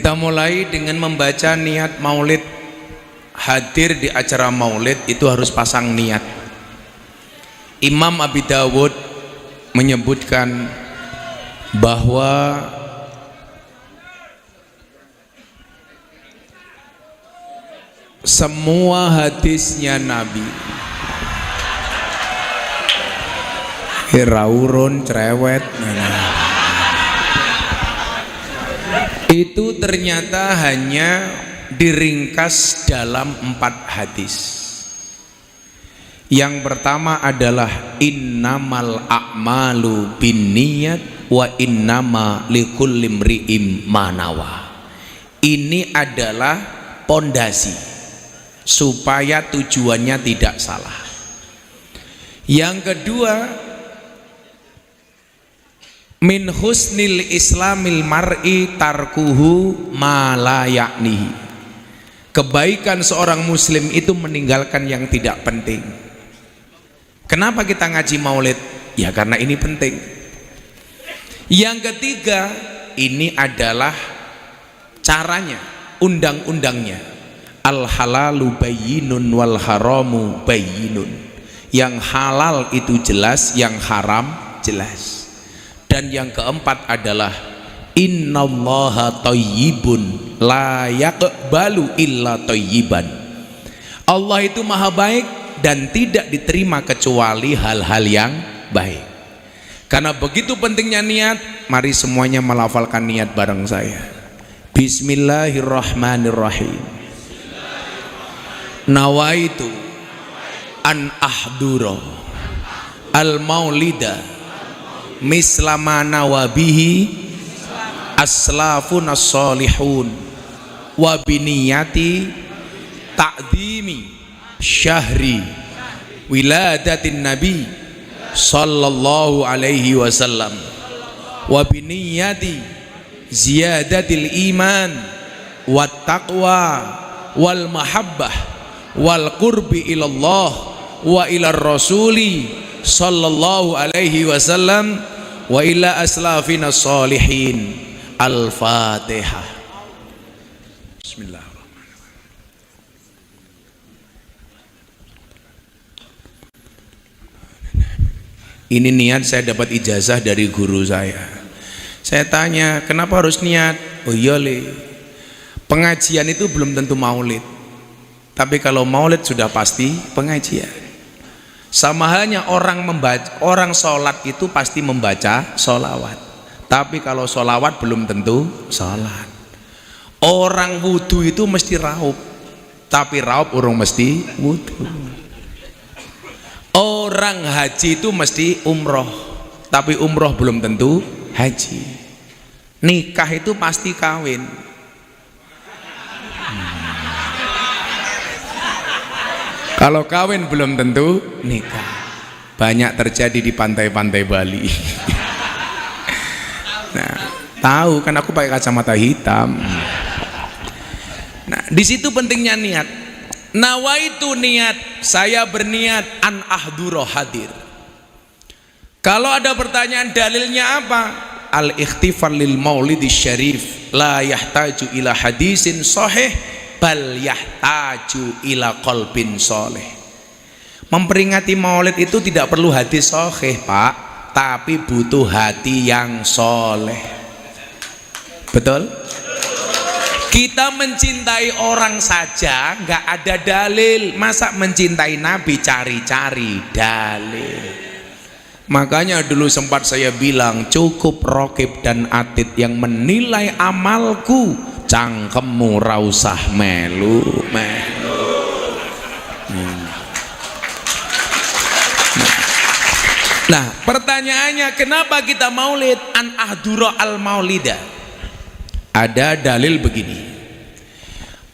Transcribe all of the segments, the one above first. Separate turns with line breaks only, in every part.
Kita mulai dengan membaca niat maulid. Hadir di acara maulid itu harus pasang niat. Imam Abi Dawud menyebutkan bahwa semua hadisnya Nabi Raurun cerewet itu ternyata hanya diringkas dalam 4 hadis. Yang pertama adalah innamal a'malu binniyat wa innama likulli imri'in ma nawa. Ini adalah pondasi supaya tujuannya tidak salah. Yang kedua, min husnil islamil mar'i tarkuhu ma la ya'nihi. Kebaikan seorang muslim itu meninggalkan yang tidak penting. Kenapa kita ngaji maulid? Ya karena ini penting. Yang ketiga, ini adalah caranya, undang-undangnya. Al halalu bayyinun wal haramu bayyinun. Yang halal itu jelas, yang haram jelas. Dan yang keempat adalah innallaha thayyibun la yaqbalu illa thayyiban. Allah itu maha baik dan tidak diterima kecuali hal-hal yang baik. Karena begitu pentingnya niat, mari semuanya melafalkan niat bareng saya. Bismillahirrahmanirrahim. Nawaitu an ahdura al maulida mislama nawabihi aslafun as-salihun wa biniyati ta'dhimi syahri wiladatin nabi sallallahu alaihi wasallam wa biniyati ziyadatil iman wat taqwa wal mahabbah wal qurbi ilallah wa ilar rasuli sallallahu alaihi wasallam wa ila aslafina salihin. Al-Fatihah. Bismillahirrahmanirrahim. Ini niat saya dapat ijazah dari guru saya. Saya tanya, kenapa harus niat? Oh iya Le, pengajian itu belum tentu maulid. Tapi kalau maulid sudah pasti pengajian. Sama halnya orang sholat itu pasti membaca sholawat. Tapi kalau sholawat belum tentu sholat. Orang wudhu itu mesti raup, tapi raup urung mesti wudhu. Orang haji itu mesti umroh, tapi umroh belum tentu haji. Nikah itu pasti kawin. Kalau kawin belum tentu nikah. Banyak terjadi di pantai-pantai Bali. Nah, tahu kan aku pakai kacamata hitam. Nah, di situ pentingnya niat. Nawaitu niat, saya berniat an ahduro hadir. Kalau ada pertanyaan dalilnya apa? Al ikhtifal lil maulidis syarif la yahtaju ila hadisin sahih bal yahtaju ila qalbin sholih. Memperingati maulid itu tidak perlu hadis sahih, Pak, tapi butuh hati yang soleh. Betul? Kita mencintai orang saja nggak ada dalil, masa mencintai Nabi cari-cari dalil? Makanya dulu sempat saya bilang cukup Rokib dan Atid yang menilai amalku, cangkemmu rausah melu. Nah, pertanyaannya kenapa kita maulid? An ahdura al maulida. Ada dalil begini.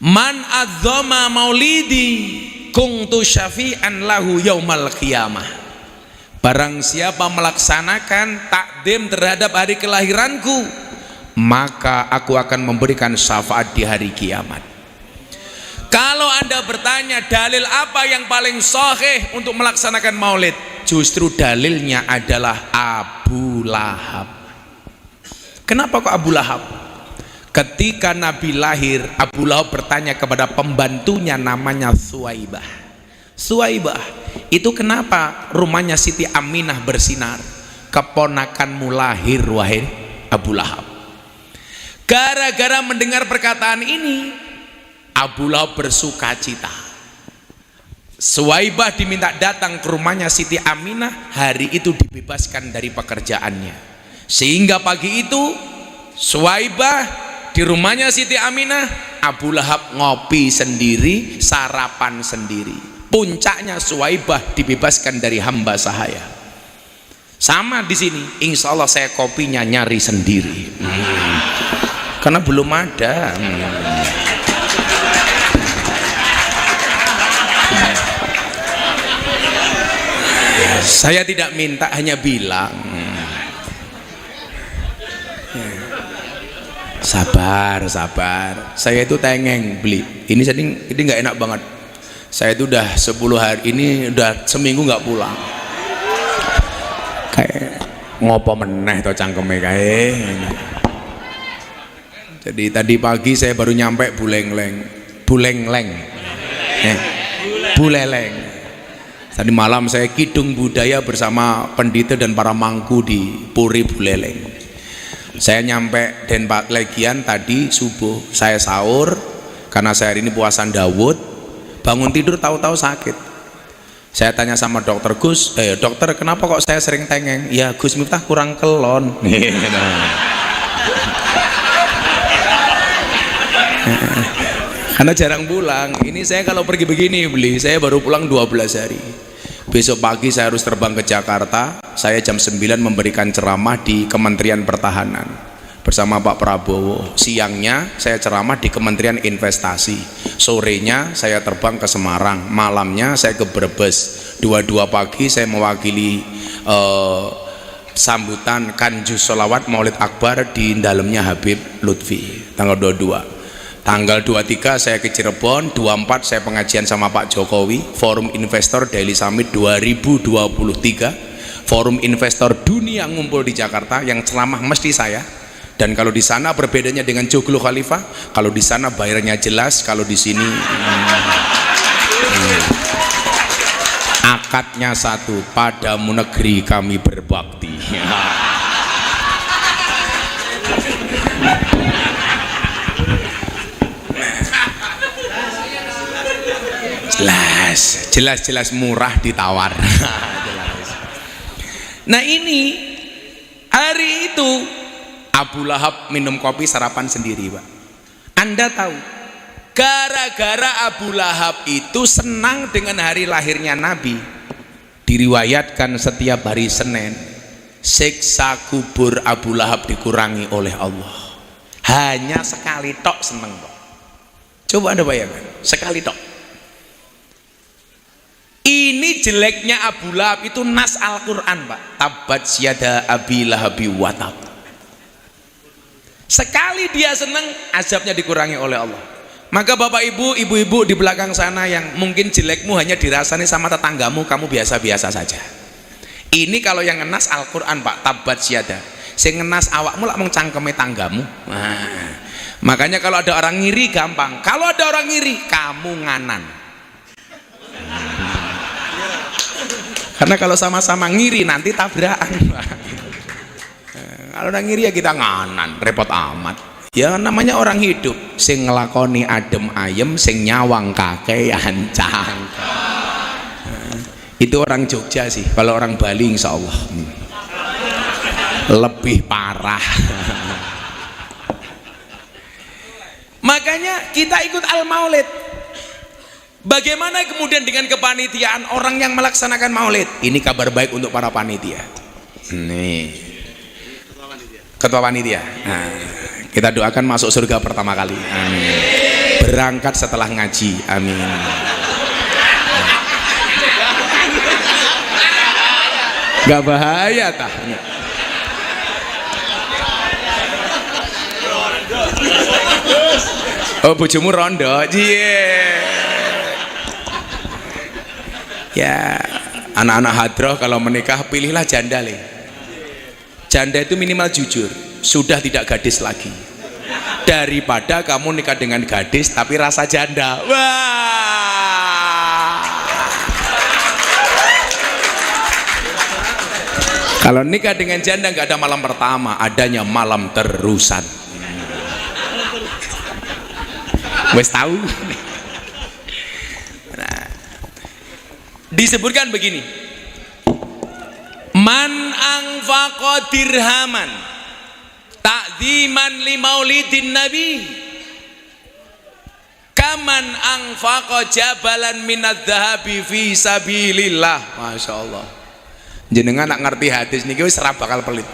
Man azzama maulidi kuntu syafi'an lahu yaumal qiyamah. Barang siapa melaksanakan takdim terhadap hari kelahiranku, maka aku akan memberikan syafaat di hari kiamat. Kalau Anda bertanya dalil apa yang paling sahih untuk melaksanakan maulid, justru dalilnya adalah Abu Lahab. Kenapa kok Abu Lahab? Ketika Nabi lahir, Abu Lahab bertanya kepada pembantunya namanya Suwaibah. Suwaibah, itu kenapa rumahnya Siti Aminah bersinar? Keponakanmu lahir wahai Abu Lahab. Gara-gara mendengar perkataan ini, Abu Lahab bersuka cita. Suwaibah diminta datang ke rumahnya Siti Aminah, hari itu dibebaskan dari pekerjaannya. Sehingga pagi itu Suwaibah di rumahnya Siti Aminah, Abu Lahab ngopi sendiri, sarapan sendiri. Puncaknya Suwaibah dibebaskan dari hamba sahaya. Sama di sini, insya Allah saya kopinya nyari sendiri. Karena belum ada. Saya tidak minta, hanya bilang. Sabar, sabar. Saya itu tengeng beli. Ini nggak enak banget. Saya itu udah 10 hari ini, udah seminggu nggak pulang. Kayak ngopo meneh to cangkeme kae. Jadi tadi pagi saya baru nyampe Buleleng. Buleleng. Tadi malam saya kidung budaya bersama pendeta dan para mangku di Puri Buleleng. Saya nyampe Denpak Legian tadi subuh, saya sahur karena saya hari ini puasa Dawud, bangun tidur tahu-tahu sakit. Saya tanya sama dokter, Gus, dokter kenapa kok saya sering tengeng? Ya Gus Miftah kurang kelon. Karena jarang pulang. Ini saya kalau pergi begini saya baru pulang 12 hari. Besok pagi saya harus terbang ke Jakarta. Saya jam 9 memberikan ceramah di Kementerian Pertahanan bersama Pak Prabowo. Siangnya saya ceramah di Kementerian Investasi. Sorenya saya terbang ke Semarang. Malamnya saya ke Brebes. Dua pagi saya mewakili sambutan Kanjus Sholawat Maulid Akbar di dalamnya Habib Lutfi tanggal 22. Tanggal 23 saya ke Cirebon, 24 saya pengajian sama Pak Jokowi, Forum Investor Daily Summit 2023, Forum Investor Dunia ngumpul di Jakarta, yang ceramah mesti saya. Dan kalau di sana berbedanya dengan Joglo Khalifah, kalau di sana bayarnya jelas, kalau di sini akadnya satu, padamu negeri kami berbakti. jelas murah ditawar. Nah ini hari itu Abu Lahab minum kopi sarapan sendiri, Pak. Anda tahu gara-gara Abu Lahab itu senang dengan hari lahirnya Nabi, diriwayatkan setiap hari Senin siksa kubur Abu Lahab dikurangi oleh Allah. Hanya sekali tok seneng, Pak. Coba Anda bayangkan, sekali tok. Ini jeleknya Abu Lahab itu nas Al-Quran, Pak. Tabat syada Abi Lahabi watab. Sekali dia senang, azabnya dikurangi oleh Allah. Maka bapak ibu-ibu di belakang sana yang mungkin jelekmu hanya dirasani sama tetanggamu, kamu biasa-biasa saja. Ini kalau yang ngenas Al-Quran, Pak. Tabat syada. Sing ngenas awakmu lak mung cangkeme tanggamu. Nah, makanya kalau ada orang ngiri gampang. Kalau ada orang ngiri, kamu nganan. Karena kalau sama-sama ngiri nanti tabrakan. Kalau orang ngiri ya kita nganan, repot amat. Ya namanya orang hidup, sing ngelakoni adem ayem, sing nyawang kakean cangkem. Itu orang Jogja sih. Kalau orang Bali insya Allah lebih parah. Makanya kita ikut Al-Maulid. Bagaimana kemudian dengan kepanitiaan orang yang melaksanakan maulid? Ini kabar baik untuk para panitia. Nih, ketua panitia. Nah, kita doakan masuk surga pertama kali. Amin. Berangkat setelah ngaji. Amin. Gak bahaya tah? Oh, bojomu rondo. Ya, anak-anak hadroh kalau menikah pilihlah janda le. Janda itu minimal jujur, sudah tidak gadis lagi. daripada kamu nikah dengan gadis tapi rasa janda. Wah, kalau nikah dengan janda nggak ada malam pertama, adanya malam terusan. Wes tahu. Nah, disebutkan begini, man anfaqa dirhaman ta'dziman li maulidin nabi kaman anfaqa jabalan minadz dzahabi fi sabilillah. Masya Allah, jenengan nak ngerti hadis niki wis ora bakal pelit.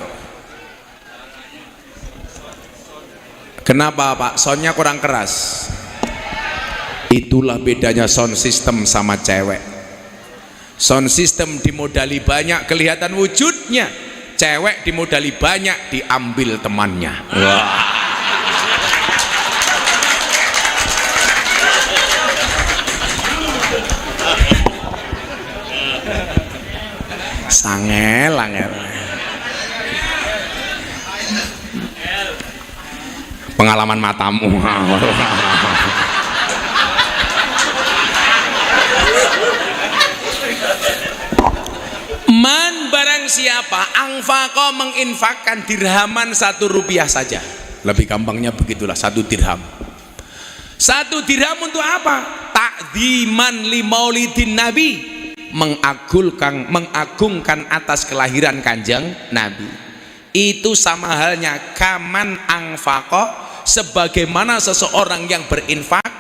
Kenapa Pak? Soundnya kurang keras. Itulah bedanya sound system sama cewek. Sound system dimodali banyak kelihatan wujudnya, cewek dimodali banyak diambil temannya. Wah. Sangel angel. Pengalaman matamu. Man barang siapa angfaqo menginfakkan dirhaman 1 rupiah saja, lebih gampangnya begitulah, 1 dirham. 1 dirham untuk apa? Ta'dziman li maulidin nabi, mengagungkan atas kelahiran kanjeng Nabi. Itu sama halnya kaman angfaqo, sebagaimana seseorang yang berinfak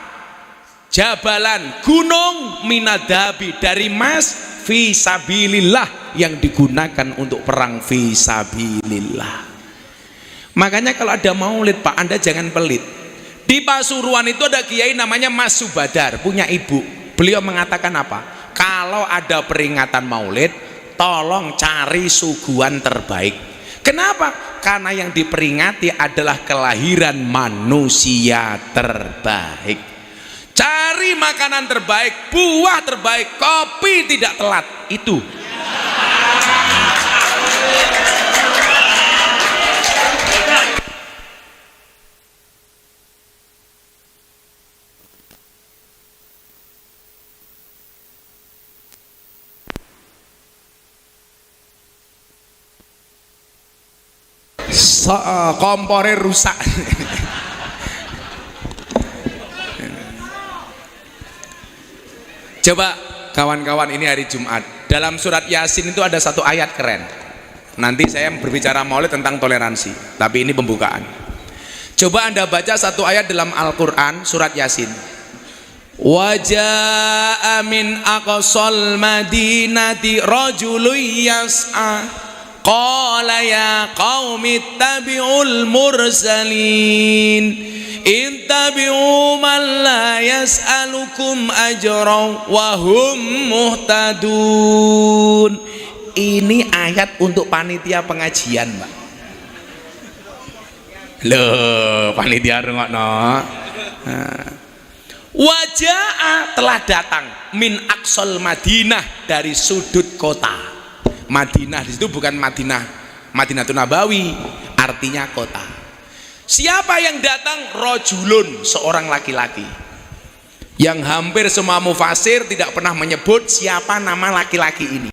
jabalan, gunung minadabi, dari emas, fi sabilillah, yang digunakan untuk perang fi sabilillah. Makanya kalau ada maulid Pak, Anda jangan pelit. Di Pasuruan itu ada kiai namanya Mas Subadar, punya ibu. Beliau mengatakan apa? Kalau ada peringatan maulid, tolong cari suguhan terbaik. Kenapa? Karena yang diperingati adalah kelahiran manusia terbaik. Cari makanan terbaik, buah terbaik, kopi tidak telat. Itu kompornya rusak. Coba kawan-kawan, ini hari Jumat, dalam surat Yasin itu ada 1 ayat keren. Nanti saya berbicara maulid tentang toleransi, tapi ini pembukaan. Coba Anda baca 1 ayat dalam Al-Quran, surat Yasin. Waja'a min aqsal madinati rajulun yas'a qala ya qaumi ittabi'ul mursalin ittabi'u man la yas'alukum ajran wa hum muhtadun. Ini ayat untuk panitia pengajian, Mbak. Loh, panitia rungokno. Waja'a, telah datang, min aqsal Madinah, dari sudut kota. Madinah di situ bukan Madinatun Nabawi, artinya kota. Siapa yang datang? Rojulun, seorang laki-laki. Yang hampir semua mufasir tidak pernah menyebut siapa nama laki-laki ini.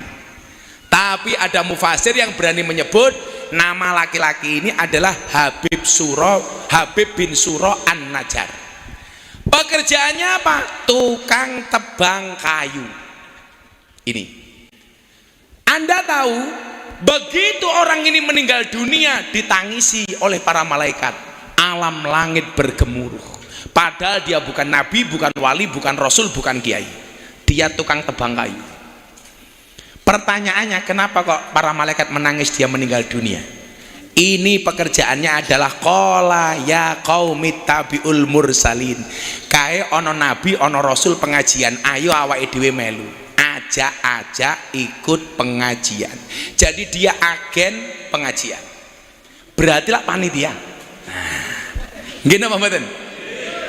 Tapi ada mufasir yang berani menyebut nama laki-laki ini adalah Habib bin Suro An-Najjar. Pekerjaannya apa? Tukang tebang kayu. Ini, Anda tahu, begitu orang ini meninggal dunia ditangisi oleh para malaikat, alam langit bergemuruh. Padahal dia bukan nabi, bukan wali, bukan rasul, bukan kiai. Dia tukang tebang kayu. Pertanyaannya, kenapa kok para malaikat menangis dia meninggal dunia? Ini pekerjaannya adalah qala ya qaumi tabiul mursalin. Kae ono nabi, ono rasul pengajian, ayo awake dhewe melu. Ajak ikut pengajian. Jadi dia agen pengajian. Berarti lah panitia. Nggih napa mboten?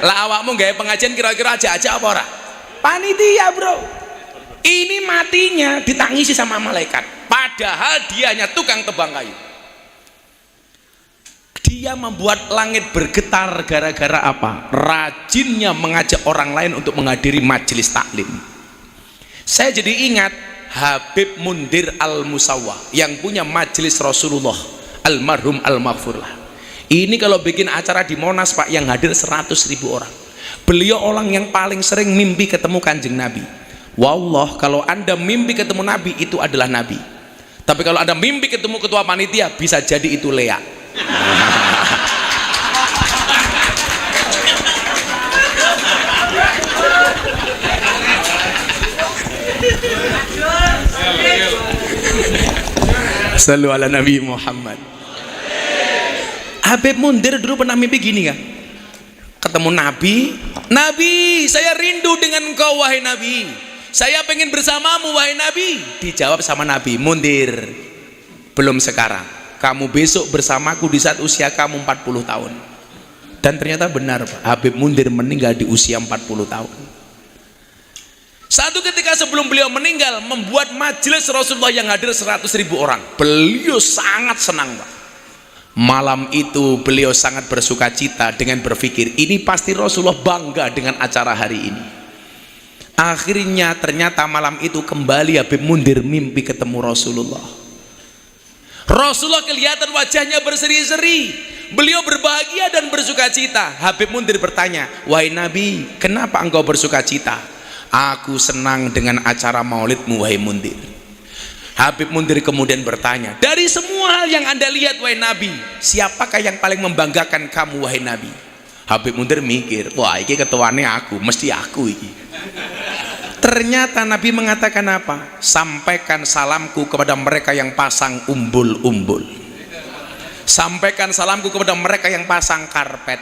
Lah awakmu gawe pengajian kira-kira ajak apa ora? Panitia, Bro. Ini matinya ditangisi sama malaikat. Padahal dia hanya tukang tebang kayu. Dia membuat langit bergetar gara-gara apa? Rajinnya mengajak orang lain untuk menghadiri majelis taklim. Saya jadi ingat Habib Mundir Al-Musawwah yang punya majelis Rasulullah, almarhum al-maghfurlah. Ini kalau bikin acara di Monas Pak, yang hadir 100.000 orang. Beliau orang yang paling sering mimpi ketemu Kanjeng Nabi. Wallah, kalau Anda mimpi ketemu Nabi, itu adalah Nabi. Tapi kalau Anda mimpi ketemu ketua panitia, bisa jadi itu Lea. Sallu ala Nabi Muhammad. Habib Mundir dulu pernah mimpi gini kan? Ketemu Nabi, Nabi, saya rindu dengan engkau wahai Nabi. Saya pengen bersamamu wahai Nabi. Dijawab sama Nabi, Mundir, belum sekarang. Kamu besok bersamaku di saat usia kamu 40 tahun. Dan ternyata benar Pak, Habib Mundir meninggal di usia 40 tahun. Satu ketika sebelum beliau meninggal, membuat majelis Rasulullah yang hadir 100.000 orang. Beliau sangat senang Pak. Malam itu beliau sangat bersuka cita dengan berpikir, ini pasti Rasulullah bangga dengan acara hari ini. Akhirnya ternyata malam itu kembali Habib Mundir mimpi ketemu Rasulullah. Rasulullah kelihatan wajahnya berseri-seri, beliau berbahagia dan bersuka cita. Habib Mundir bertanya, wahai Nabi, kenapa engkau bersuka cita? Aku senang dengan acara maulidmu wahai Mundir. Habib Mundir kemudian bertanya, dari semua hal yang Anda lihat wahai Nabi, siapakah yang paling membanggakan kamu wahai Nabi? Habib Mundir mikir, wah ini ketuanya aku, mesti aku ini. Ternyata Nabi mengatakan apa? Sampaikan salamku kepada mereka yang pasang umbul-umbul. Sampaikan salamku kepada mereka yang pasang karpet,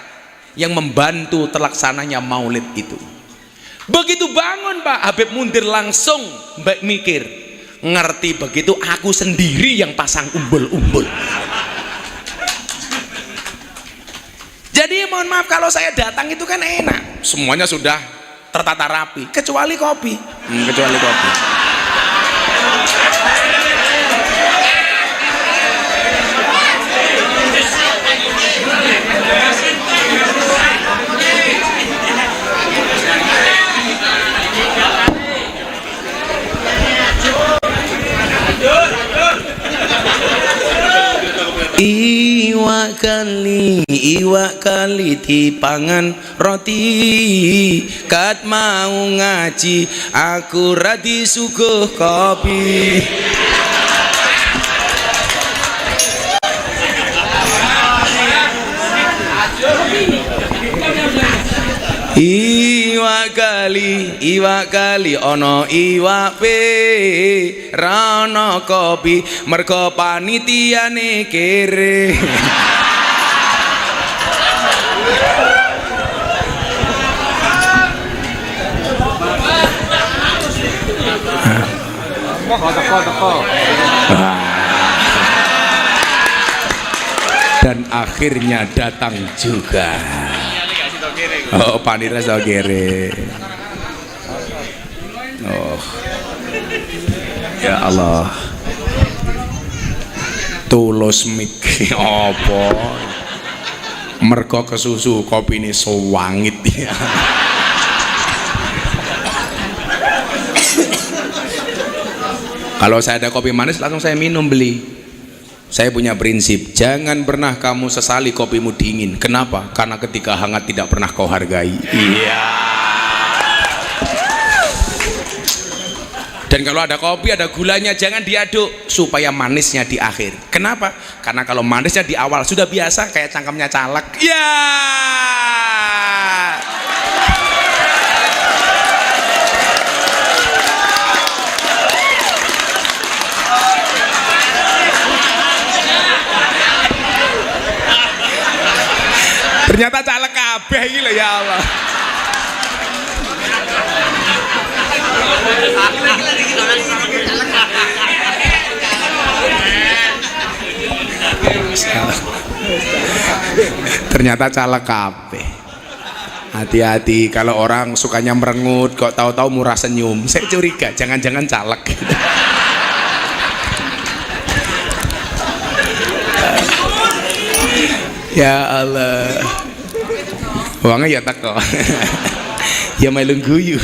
yang membantu terlaksananya maulid itu. Begitu bangun Pak, Habib Mundir langsung mikir, ngerti begitu aku sendiri yang pasang umbul-umbul. Jadi mohon maaf kalau saya datang itu kan enak, semuanya sudah tertata rapi, kecuali kopi. Kecuali kopi. Iwak kali dipangan roti, kat mau ngaji aku radi suguh kopi. Iwak kali ono iwak pe rano kopi, mergo panitiane kere.
Teko.
Dan akhirnya datang juga. Oh, panira kere. Oh, ya Allah. Tulus mik apa? Mergo kesusu kopine sewangit ya. Kalau saya ada kopi manis langsung saya minum beli. Saya punya prinsip, jangan pernah kamu sesali kopimu dingin. Kenapa? Karena ketika hangat tidak pernah kau hargai. Iya. Dan kalau ada kopi ada gulanya jangan diaduk supaya manisnya di akhir. Kenapa? Karena kalau manisnya di awal sudah biasa kayak cangkemnya caleg. Ya. Ternyata caleg kabeh iki lho ya Allah. Ternyata caleg kabeh. Hati-hati kalau orang sukanya merengut kok tahu-tahu murah senyum. Saya curiga jangan-jangan caleg. Ya Allah. Uangnya ya teko. Ya melu guyu.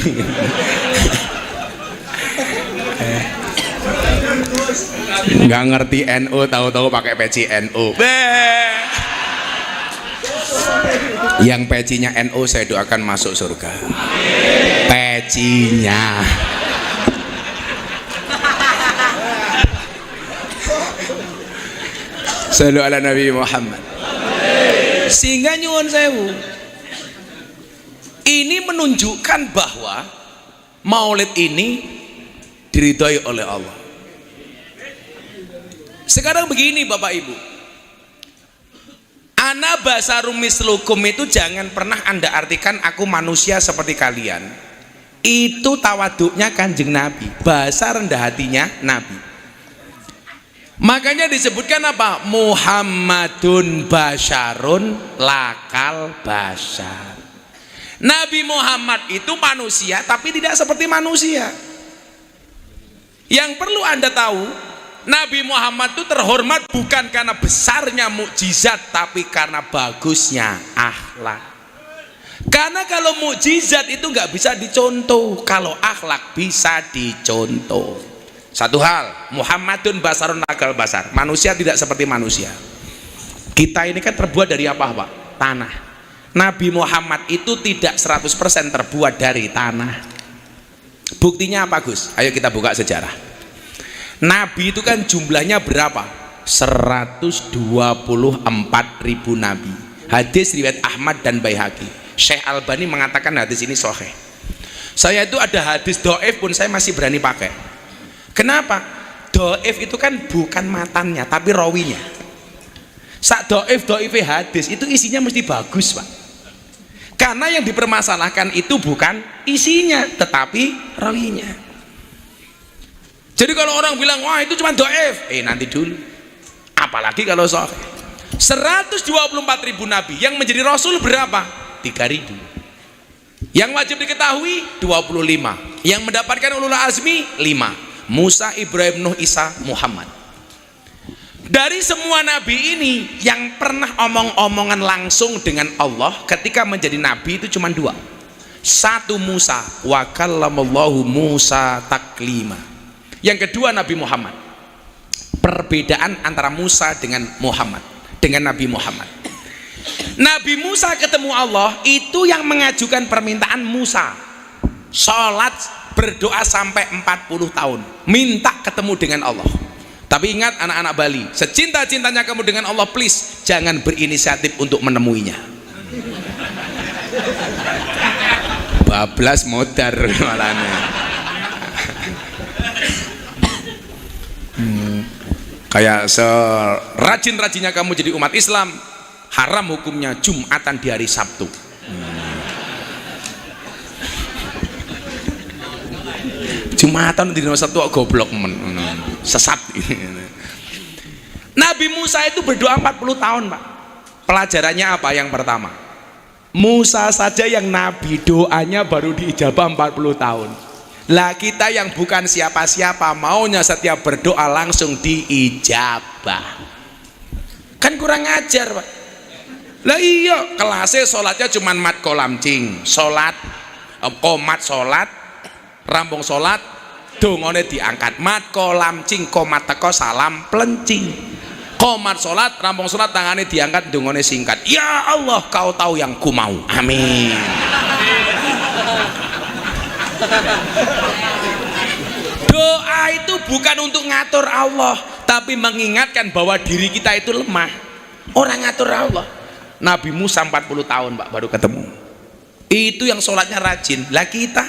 Nggak ngerti NU, tahu-tahu pakai peci NU. Yang pecinya NU saya doakan masuk surga. Pecinya. Sallu ala Nabi Muhammad. Sehingga nyuwun sewu, ini menunjukkan bahwa maulid ini diridhoi oleh Allah. Sekarang begini Bapak Ibu, ana basarum mislukum itu jangan pernah Anda artikan aku manusia seperti kalian. Itu tawaduknya Kanjeng Nabi, bahasa rendah hatinya Nabi. Makanya disebutkan apa? Muhammadun basyarun lakal basyar. Nabi Muhammad itu manusia tapi tidak seperti manusia. Yang perlu Anda tahu, Nabi Muhammad itu terhormat bukan karena besarnya mukjizat, tapi karena bagusnya akhlak. Karena kalau mukjizat itu nggak bisa dicontoh, kalau akhlak bisa dicontoh. Satu hal, Muhammadun basarun lakal basar, manusia tidak seperti manusia. Kita ini kan terbuat dari apa Pak? Tanah. Nabi Muhammad itu tidak 100% terbuat dari tanah. Buktinya apa Gus? Ayo kita buka sejarah. Nabi itu kan jumlahnya berapa? 124.000 nabi. Hadis riwayat Ahmad dan Baihaqi. Syekh Albani mengatakan hadis ini sahih. Saya itu ada hadis dhaif pun saya masih berani pakai. Kenapa? Dhaif itu kan bukan matannya tapi rawinya. Sak dhaif hadis itu isinya mesti bagus Pak. Karena yang dipermasalahkan itu bukan isinya tetapi rawinya. Jadi kalau orang bilang wah itu cuma dhaif, nanti dulu. Apalagi kalau sahih. 124.000 nabi, yang menjadi rasul berapa? 3.000. Yang wajib diketahui 25. Yang mendapatkan ulul azmi 5. Musa, Ibrahim, Nuh, Isa, Muhammad. Dari semua nabi ini yang pernah omong-omongan langsung dengan Allah ketika menjadi nabi itu cuma 2. Satu Musa, wa kallamallahu Musa taklima. Yang kedua Nabi Muhammad. Perbedaan antara Musa dengan Muhammad, dengan Nabi Muhammad. Nabi Musa ketemu Allah itu yang mengajukan permintaan Musa. Sholat berdoa sampai 40 tahun minta ketemu dengan Allah. Tapi ingat anak-anak Bali, secinta-cintanya kamu dengan Allah, please jangan berinisiatif untuk menemuinya. Bablas modar malahnya. Kayak serajin-rajinnya kamu jadi umat Islam, haram hukumnya Jumatan di hari Sabtu. Jumatan di nomor Sabtu goblok sesat. Nabi Musa itu berdoa 40 tahun Pak. Pelajarannya apa? Yang pertama, Musa saja yang nabi doanya baru diijabah 40 tahun. Lah kita yang bukan siapa-siapa maunya setiap berdoa langsung diijabah. Kan kurang ajar Pak. Lah iya, kelasnya sholatnya cuma mat kolamcing, sholat komat sholat, rampung sholat, dongone diangkat, mat kolamcing, komat teko salam pelencing, komat sholat, rampung sholat, tangannya diangkat, dongone singkat. Ya Allah, kau tahu yang ku mau. Amin. Doa itu bukan untuk ngatur Allah, tapi mengingatkan bahwa diri kita itu lemah. Orang ngatur Allah. Nabi Musa 40 tahun Pak baru ketemu. Itu yang sholatnya rajin. Lah kita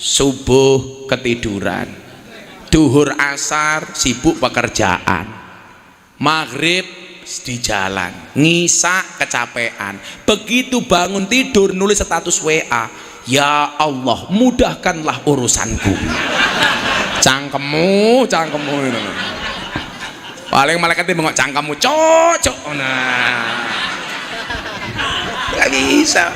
subuh ketiduran, duhur asar sibuk pekerjaan, maghrib di jalan, ngisa kecapean, begitu bangun tidur nulis status WA, ya Allah mudahkanlah urusanku. Cangkemmu itu. Paling malaikatnya bengok cangkemmu cocok. Nah, nggak bisa.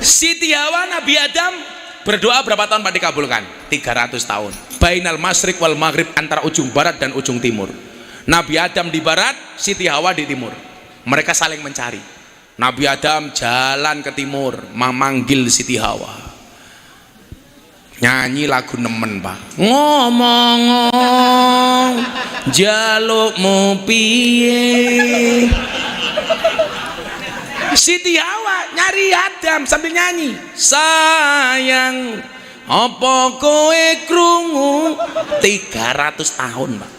Siti Hawa Nabi Adam berdoa berapa tahun Pak dikabulkan? 300 tahun. Bainal masyriq wal maghrib, antara ujung barat dan ujung timur. Nabi Adam di barat, Siti Hawa di timur. Mereka saling mencari. Nabi Adam jalan ke timur, memanggil Siti Hawa, nyanyi lagu nemen Pak, ngomong jalukmu piye. Siti Hawa nyari Adam sambil nyanyi, sayang apa kowe krungu. 300 tahun Pak.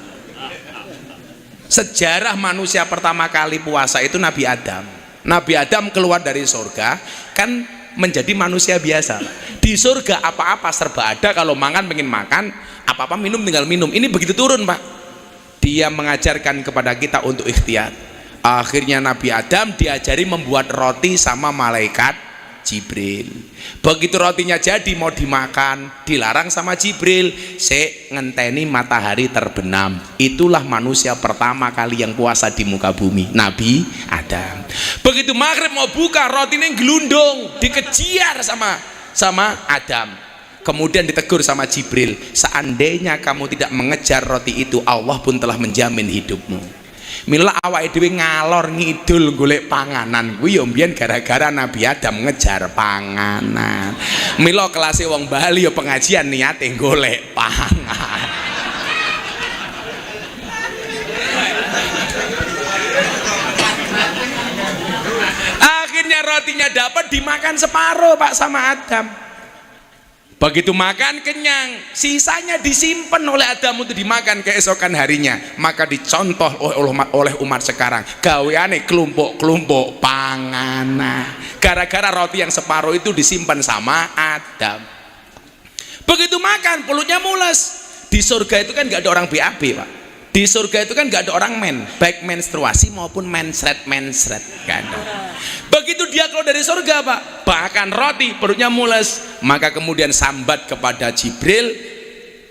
Sejarah manusia pertama kali puasa itu Nabi Adam. Nabi Adam keluar dari surga kan menjadi manusia biasa. Di surga apa-apa serba ada, kalau makan pengen makan, apa-apa minum tinggal minum. Ini begitu turun Pak, dia mengajarkan kepada kita untuk ikhtiar. Akhirnya Nabi Adam diajari membuat roti sama malaikat Jibril. Begitu rotinya jadi mau dimakan, dilarang sama Jibril, ngenteni matahari terbenam. Itulah manusia pertama kali yang puasa di muka bumi, Nabi Adam. Begitu maghrib mau buka, rotinya gelundung, dikejar sama Adam. Kemudian ditegur sama Jibril, seandainya kamu tidak mengejar roti itu, Allah pun telah menjamin hidupmu. Mila awake dhewe ngalor ngidul golek panganan kuwi ya mbiyen gara-gara Nabi Adam ngejar panganan. Mila kelase wong Bali ya pengajian niate golek pangan. Akhirnya rotinya dapat, dimakan separuh Pak sama Adam. Begitu makan kenyang, sisanya disimpan oleh Adam untuk dimakan keesokan harinya. Maka dicontoh oleh umat sekarang, gaweane kelompok-kelompok panganan. Gara-gara roti yang separuh itu disimpan sama Adam. Begitu makan, perutnya mules. Di surga itu kan nggak ada orang BAB Pak. Di surga itu kan nggak ada orang baik menstruasi maupun mensret, nggak ada. Begitu dia keluar dari surga Pak, bahkan roti perutnya mules, maka kemudian sambat kepada Jibril,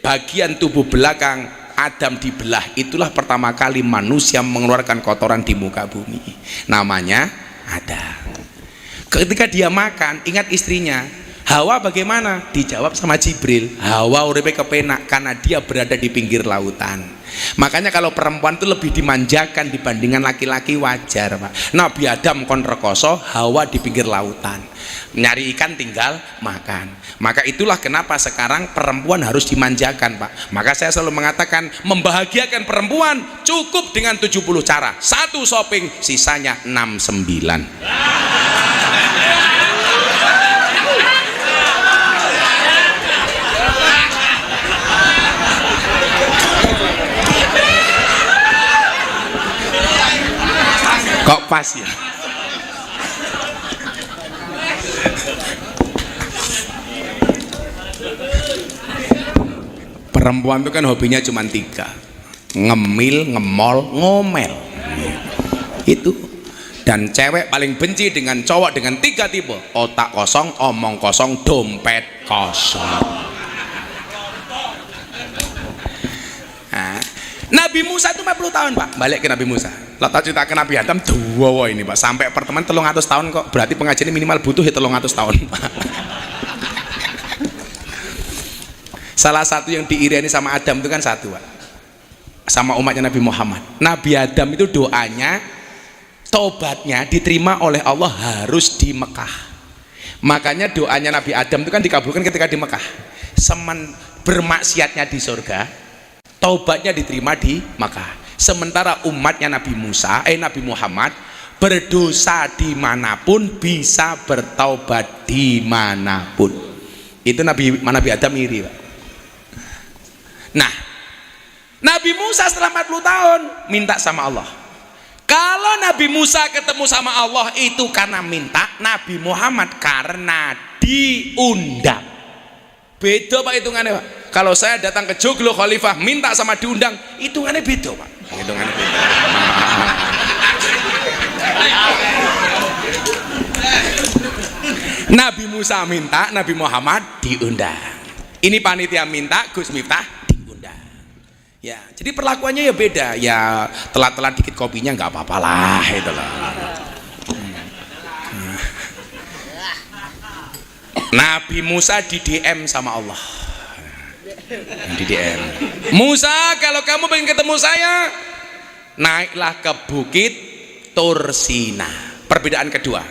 bagian tubuh belakang Adam dibelah. Itulah pertama kali manusia mengeluarkan kotoran di muka bumi, namanya Adam. Ketika dia makan, ingat istrinya Hawa bagaimana? Dijawab sama Jibril, Hawa uripe kepenak karena dia berada di pinggir lautan. Makanya kalau perempuan itu lebih dimanjakan dibandingkan laki-laki, wajar Pak. Nabi Adam kon rekoso, Hawa di pinggir lautan, nyari ikan tinggal makan. Maka itulah kenapa sekarang perempuan harus dimanjakan Pak. Maka saya selalu mengatakan, membahagiakan perempuan cukup dengan 70 cara. 1 shopping, sisanya 69. Kok pas ya? Perempuan itu kan hobinya cuma 3, ngemil, ngemol, ngomel. Itu. Dan cewek paling benci dengan cowok dengan 3 tipe: otak kosong, omong kosong, dompet kosong. Nabi Musa itu 40 tahun Pak. Balik ke Nabi Musa. Latar cerita ke Nabi Adam dua ini Pak. Sampai pertemuan 300 tahun kok. Berarti pengajian ini minimal butuh 300 tahun Pak. Salah satu yang diireni sama Adam itu kan satu Pak, sama umatnya Nabi Muhammad. Nabi Adam itu doanya, tobatnya diterima oleh Allah harus di Mekah. Makanya doanya Nabi Adam itu kan dikabulkan ketika di Mekah. Bermaksiatnya di surga, taubatnya diterima di Makkah. Sementara umatnya Nabi Muhammad berdosa dimanapun bisa bertaubat dimanapun. Itu Nabi Adam iri Pak. Nah, Nabi Musa setelah 40 tahun minta sama Allah. Kalau Nabi Musa ketemu sama Allah itu karena minta, Nabi Muhammad karena diundang. Beda Pak hitungannya Pak. Kalau saya datang ke Joglo Khalifah minta sama diundang, hitungannya beda Pak. Hitungannya beda. Nabi Musa minta, Nabi Muhammad diundang. Ini panitia minta, Gus Miftah diundang. Ya, jadi perlakuannya ya beda. Ya telat-telat dikit kopinya nggak apa-apa lah, itulah. Nabi Musa di DM sama Allah. Di DM, Musa kalau kamu pengen ketemu saya, naiklah ke bukit Tursina. Perbedaan kedua,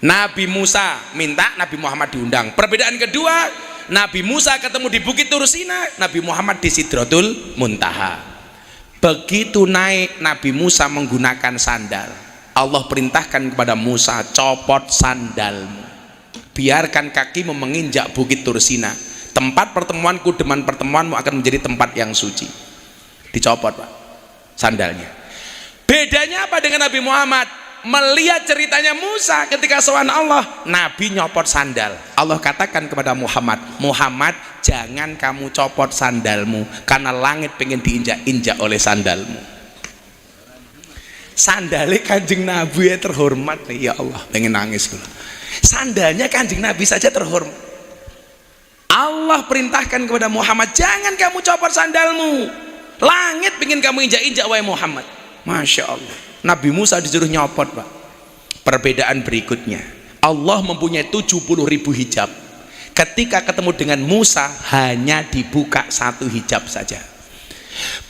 Nabi Musa minta, Nabi Muhammad diundang. Perbedaan kedua, Nabi Musa ketemu di Bukit Tursina, Nabi Muhammad di Sidratul Muntaha. Begitu naik, Nabi Musa menggunakan sandal. Allah perintahkan kepada Musa, copot sandalmu, biarkan kakimu menginjak Bukit Tursina. Tempat pertemuanku dengan pertemuanmu akan menjadi tempat yang suci. Dicopot Pak sandalnya. Bedanya apa dengan Nabi Muhammad? Melihat ceritanya Musa ketika sowan Allah, Nabi nyopot sandal. Allah katakan kepada Muhammad, Muhammad jangan kamu copot sandalmu, karena langit pengen diinjak-injak oleh sandalmu. Sandalnya Kanjeng Nabi ya terhormat. Ya Allah, pengen nangis gue. Sandalnya Kanjeng Nabi saja terhormat. Allah perintahkan kepada Muhammad, jangan kamu copot sandalmu, langit pengen kamu injak-injak wahai Muhammad. Masya Allah, Nabi Musa disuruh nyopot Pak. Perbedaan berikutnya, Allah mempunyai 70.000 hijab. Ketika ketemu dengan Musa hanya dibuka satu hijab saja.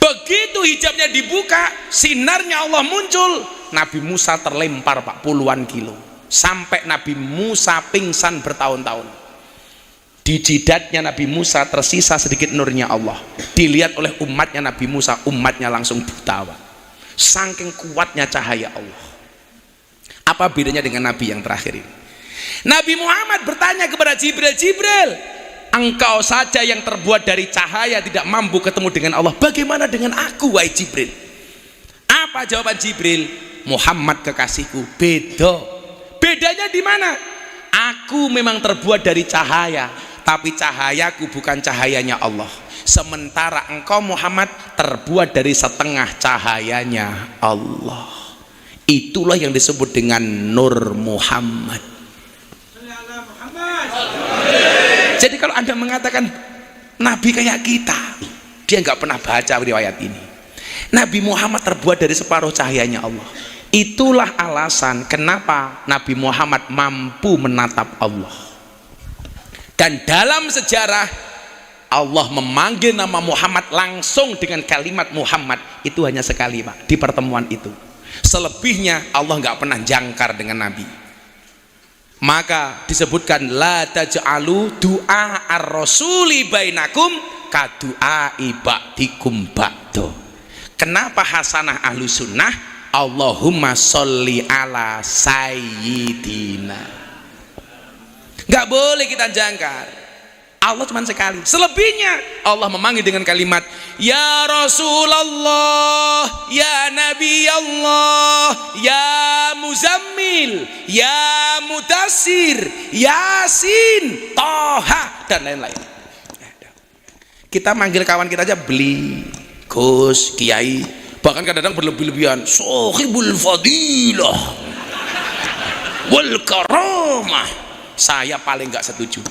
Begitu hijabnya dibuka, sinarnya Allah muncul, Nabi Musa terlempar Pak puluhan kilo, sampai Nabi Musa pingsan bertahun-tahun. Di jidatnya Nabi Musa tersisa sedikit nurnya Allah. Dilihat oleh umatnya Nabi Musa, umatnya langsung buta Pak. Saking kuatnya cahaya Allah. Apa bedanya dengan Nabi yang terakhir ini? Nabi Muhammad bertanya kepada Jibril, Jibril, engkau saja yang terbuat dari cahaya tidak mampu ketemu dengan Allah, bagaimana dengan aku wahai Jibril? Apa jawaban Jibril? Muhammad kekasihku, bedanya di mana? Aku memang terbuat dari cahaya, tapi cahayaku bukan cahayanya Allah. Sementara engkau Muhammad terbuat dari setengah cahayanya Allah. Itulah yang disebut dengan Nur Muhammad. Jadi kalau Anda mengatakan Nabi kayak kita, dia nggak pernah baca riwayat ini. Nabi Muhammad terbuat dari separuh cahayanya Allah. Itulah alasan kenapa Nabi Muhammad mampu menatap Allah. Dan dalam sejarah Allah memanggil nama Muhammad langsung dengan kalimat Muhammad, itu hanya sekali Pak, di pertemuan itu. Selebihnya Allah nggak pernah jangkar dengan Nabi. Maka disebutkan la taj'alu du'a ar-rasuli bainakum kadu'a ibadikum ba'do. Kenapa hasanah ahlu sunnah? Allahumma sholli ala sayyidina. Nggak boleh kita jangkar. Allah cuma sekali. Selebihnya Allah memanggil dengan kalimat ya Rasulullah, ya Nabi Allah, ya Muzammil, ya Mudassir, Yasin, Toha, dan lain-lain. Kita manggil kawan kita aja beli, Gus, Kiai, bahkan kadang-kadang berlebih-lebihan, Sohibul Fadilah wal Karamah. Saya paling nggak setuju.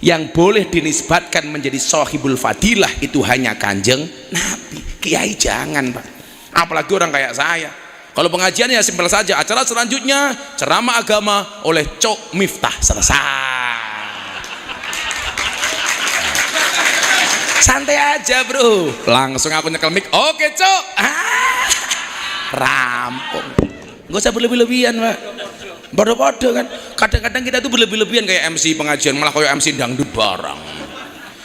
Yang boleh dinisbatkan menjadi Sohibul Fadilah itu hanya Kanjeng Nabi. Kiai jangan Pak, apalagi orang kayak saya. Kalau pengajiannya simpel saja, acara selanjutnya ceramah agama oleh Cok Miftah, selesai. Santai aja bro, langsung aku nyekel mic, oke Cok, rampung. Gak usah berlebih-lebihan Pak. Bodoh-bodoh kan. Kadang-kadang kita tuh berlebih-lebihan kayak MC pengajian, malah kayak MC dangdut barang.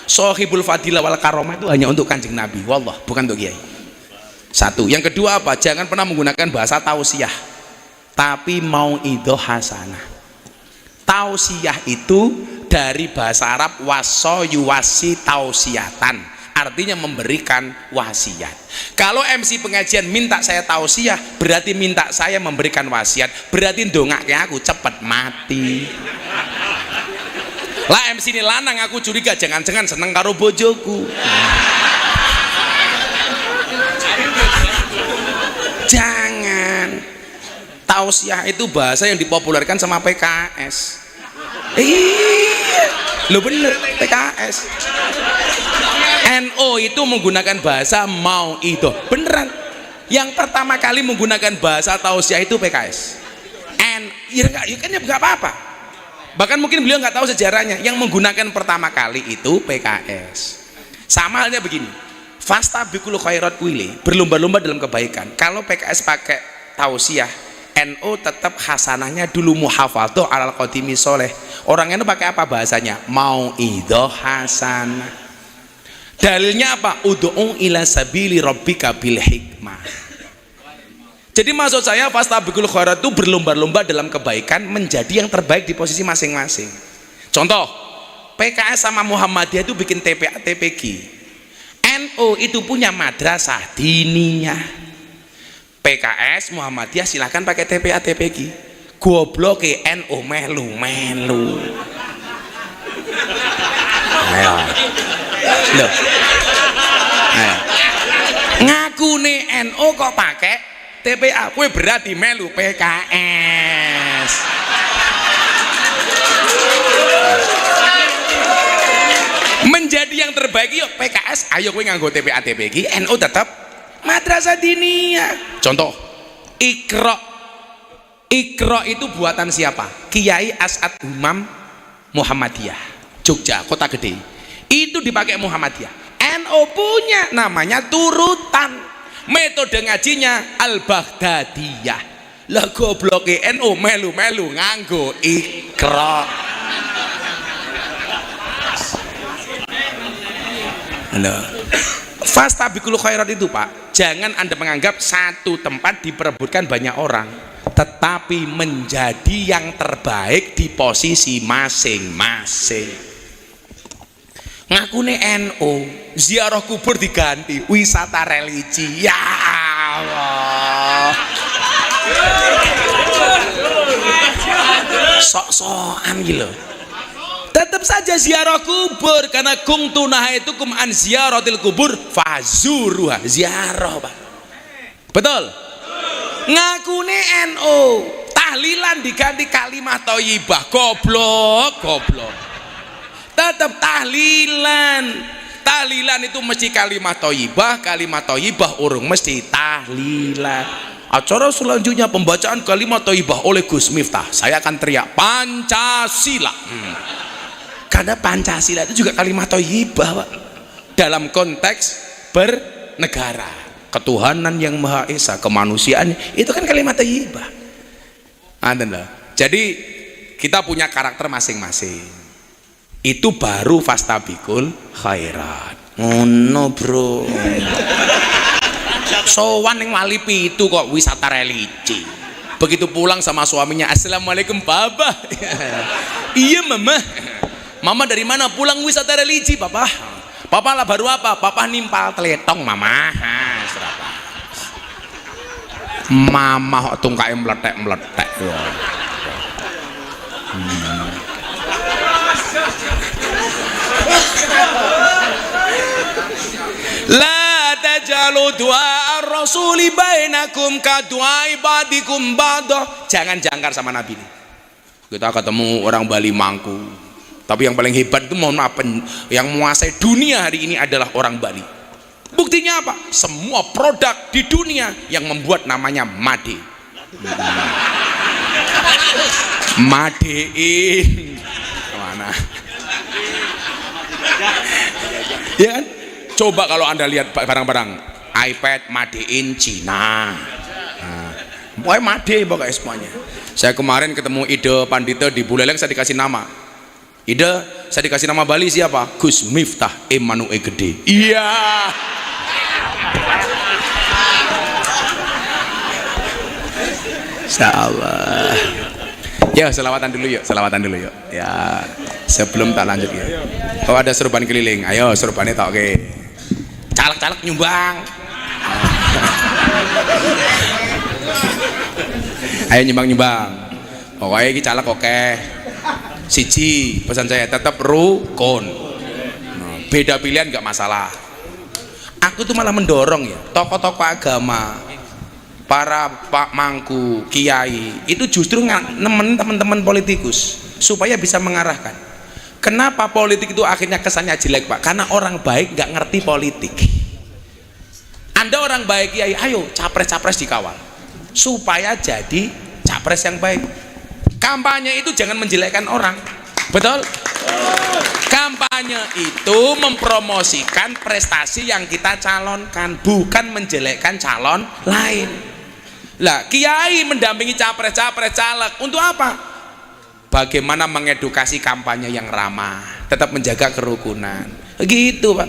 Sohibul Fadilah wal Karomah itu hanya untuk Kanjeng Nabi, wallah, bukan untuk Kiai. Satu. Yang kedua apa? Jangan pernah menggunakan bahasa tausiah, tapi mauidhah hasanah. Tausiah itu dari bahasa Arab wasoyuwasi tausiatan, artinya memberikan wasiat. Kalau MC pengajian minta saya tausiah, berarti minta saya memberikan wasiat, berarti ndongake aku cepet mati. Lah MC ini lanang, aku curiga jangan-jangan seneng karo bojoku. Jangan. Tausiah itu bahasa yang dipopulerkan sama PKS. Iya, lo bener, PKS. NO itu menggunakan bahasa mauidhah, beneran. Yang pertama kali menggunakan bahasa tausiah itu PKS. Ya kan ya nggak apa-apa. Bahkan mungkin beliau nggak tahu sejarahnya. Yang menggunakan pertama kali itu PKS. Sama halnya begini, fastabiqul khairat kuili, berlomba-lomba dalam kebaikan. Kalau PKS pakai tausiah, NU tetap hasanahnya dulu muhafadzah alal qadimi soleh. Orang NU pakai apa bahasanya? Mauidhah hasanah. Dalilnya apa? Ud'u ila sabili rabbika bil hikmah. Jadi maksud saya fastabiqul khairat itu berlomba-lomba dalam kebaikan menjadi yang terbaik di posisi masing-masing. Contoh, PKS sama Muhammadiyah itu bikin TPA TPG. NU itu punya madrasah diniyah. PKS Muhammadiyah silahkan pakai TPA TPG. Goblok NU melu-melu. Ayo. Loh. Ayo. Ngaku nih NU kok pakai TPA, kue berarti melu PKS. Menjadi yang terbaik yuk PKS, ayo kue nganggo TPA TPG, NU tetap madrasah diniyah. Contoh, Iqra. Iqra itu buatan siapa? Kiai As'ad Umam Muhammadiyah, Jogja, Kota Gede. Itu dipakai Muhammadiyah. NU punya namanya turutan. Metode ngajinya Al-Baghdadiyah. Lah goblok NU melu-melu nganggo Iqra. Halo. Fastabiqul khairat itu Pak, jangan Anda menganggap satu tempat diperebutkan banyak orang, tetapi menjadi yang terbaik di posisi masing-masing. Ngakune NU, ziarah kubur diganti wisata religi. Ya Allah, sok-sokan gitu. Tetap saja ziarah kubur, karena kuntu nahaitukum an ziyaratil kubur fazuruha. Ziarah Pak, betul? Ngakune NU, tahlilan diganti kalimat thayyibah. Goblok. Tetap tahlilan itu mesti kalimat thayyibah urung mesti tahlilan. Acara selanjutnya pembacaan kalimat thayyibah oleh Gus Miftah, saya akan teriak Pancasila. Karena Pancasila itu juga kalimat thayyibah Pak, dalam konteks bernegara, ketuhanan yang Maha Esa, kemanusiaan, itu kan kalimat thayyibah. Jadi kita punya karakter masing-masing. Itu baru fastabiqul khairat. Ngono bro. Sowan yang wali pitu kok wisata religi. Begitu pulang sama suaminya, assalamualaikum papa. Iya mama. Mama dari mana? Pulang wisata religi papa. Papa lah baru apa? Papa nimpal teletong mama. Mama kok tungkae meletek. La tajalu du'a ar-rasuli bainakum ka du'a ibadikum ba'da. Jangan jangkar sama Nabi ini. Kita ketemu orang Bali Mangku, tapi yang paling hebat itu mohon maaf, yang menguasai dunia hari ini adalah orang Bali. Buktinya apa? Semua produk di dunia yang membuat namanya Made. Madein mana? Ya kan? Coba kalau Anda lihat barang-barang iPad Made in Cina. Pokoknya Made pokoknya semuanya. Saya kemarin ketemu Ide Pandito di Buleleng, saya dikasih nama. Ide, saya dikasih nama Bali siapa? Gus Miftah Emanuel Gede. Iya. Insyaallah. Ya, selawatan dulu yuk. Ya, sebelum tak lanjut ya. Oh ada serupan keliling, ayo serupannya tak oke. Caleg-caleg nyumbang. Ayo nyumbang. Pokoknya ini caleg oke. Siji, pesan saya tetap rukun. Beda pilihan nggak masalah. Aku tuh malah mendorong ya, tokoh-tokoh agama, para Pak Mangku, Kiai, itu justru nemenin teman-teman politikus supaya bisa mengarahkan. Kenapa politik itu akhirnya kesannya jelek Pak? Karena orang baik nggak ngerti politik. Anda orang baik Kiai, ayo capres-capres dikawal supaya jadi capres yang baik. Kampanye itu jangan menjelekkan orang, betul? Kampanye itu mempromosikan prestasi yang kita calonkan, bukan menjelekkan calon lain. Lah kiai mendampingi capres-capres caleg untuk apa? Bagaimana mengedukasi kampanye yang ramah, tetap menjaga kerukunan. Gitu Pak.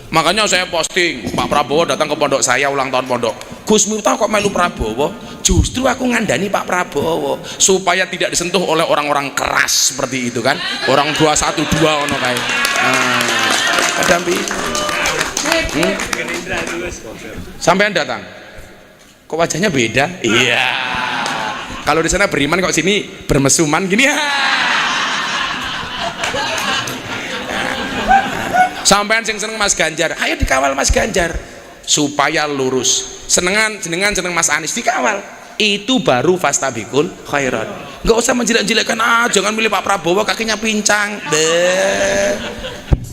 Makanya saya posting Pak Prabowo datang ke pondok saya ulang tahun pondok. Gus Miftah kok melu Prabowo? Justru aku ngandani Pak Prabowo supaya tidak disentuh oleh orang-orang keras seperti itu kan. Orang 212 ono kae. Nah, dampingi. Sampean datang. Kok wajahnya beda? Iya. Kalau di sana beriman kok sini bermesuman gini ya. Sampean sing seneng Mas Ganjar, ayo dikawal Mas Ganjar supaya lurus. Seneng Mas Anies dikawal. Itu baru fastabikul khairat. Enggak usah menjelek-jelekkan jangan milih Pak Prabowo kakinya pincang.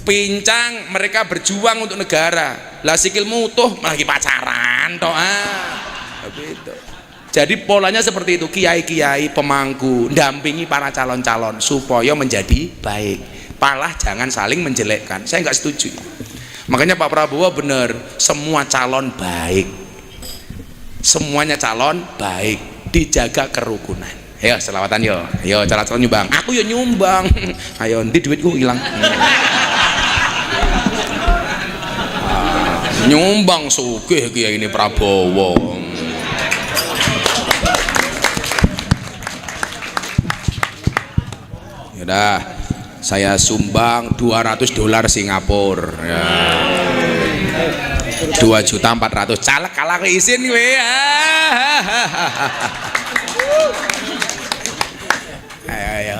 Pincang, mereka berjuang untuk negara. Lah sikil mutuh lagi pacaran toh. Begitu. Jadi polanya seperti itu, kiai-kiai pemangku dampingi para calon-calon supaya menjadi baik. Palah jangan saling menjelekkan. Saya nggak setuju. Makanya Pak Prabowo benar, semua calon baik. Semuanya calon baik, dijaga kerukunan. Ayo selawatan yo. Ayo calon-calon nyumbang. Aku yo nyumbang. Ayo nanti duitku hilang. Nyumbang sugih kiai ini Prabowo. Yaudah, saya sumbang $200 Singapura ya. 2.400.000 caleg kalah ke isin gue ya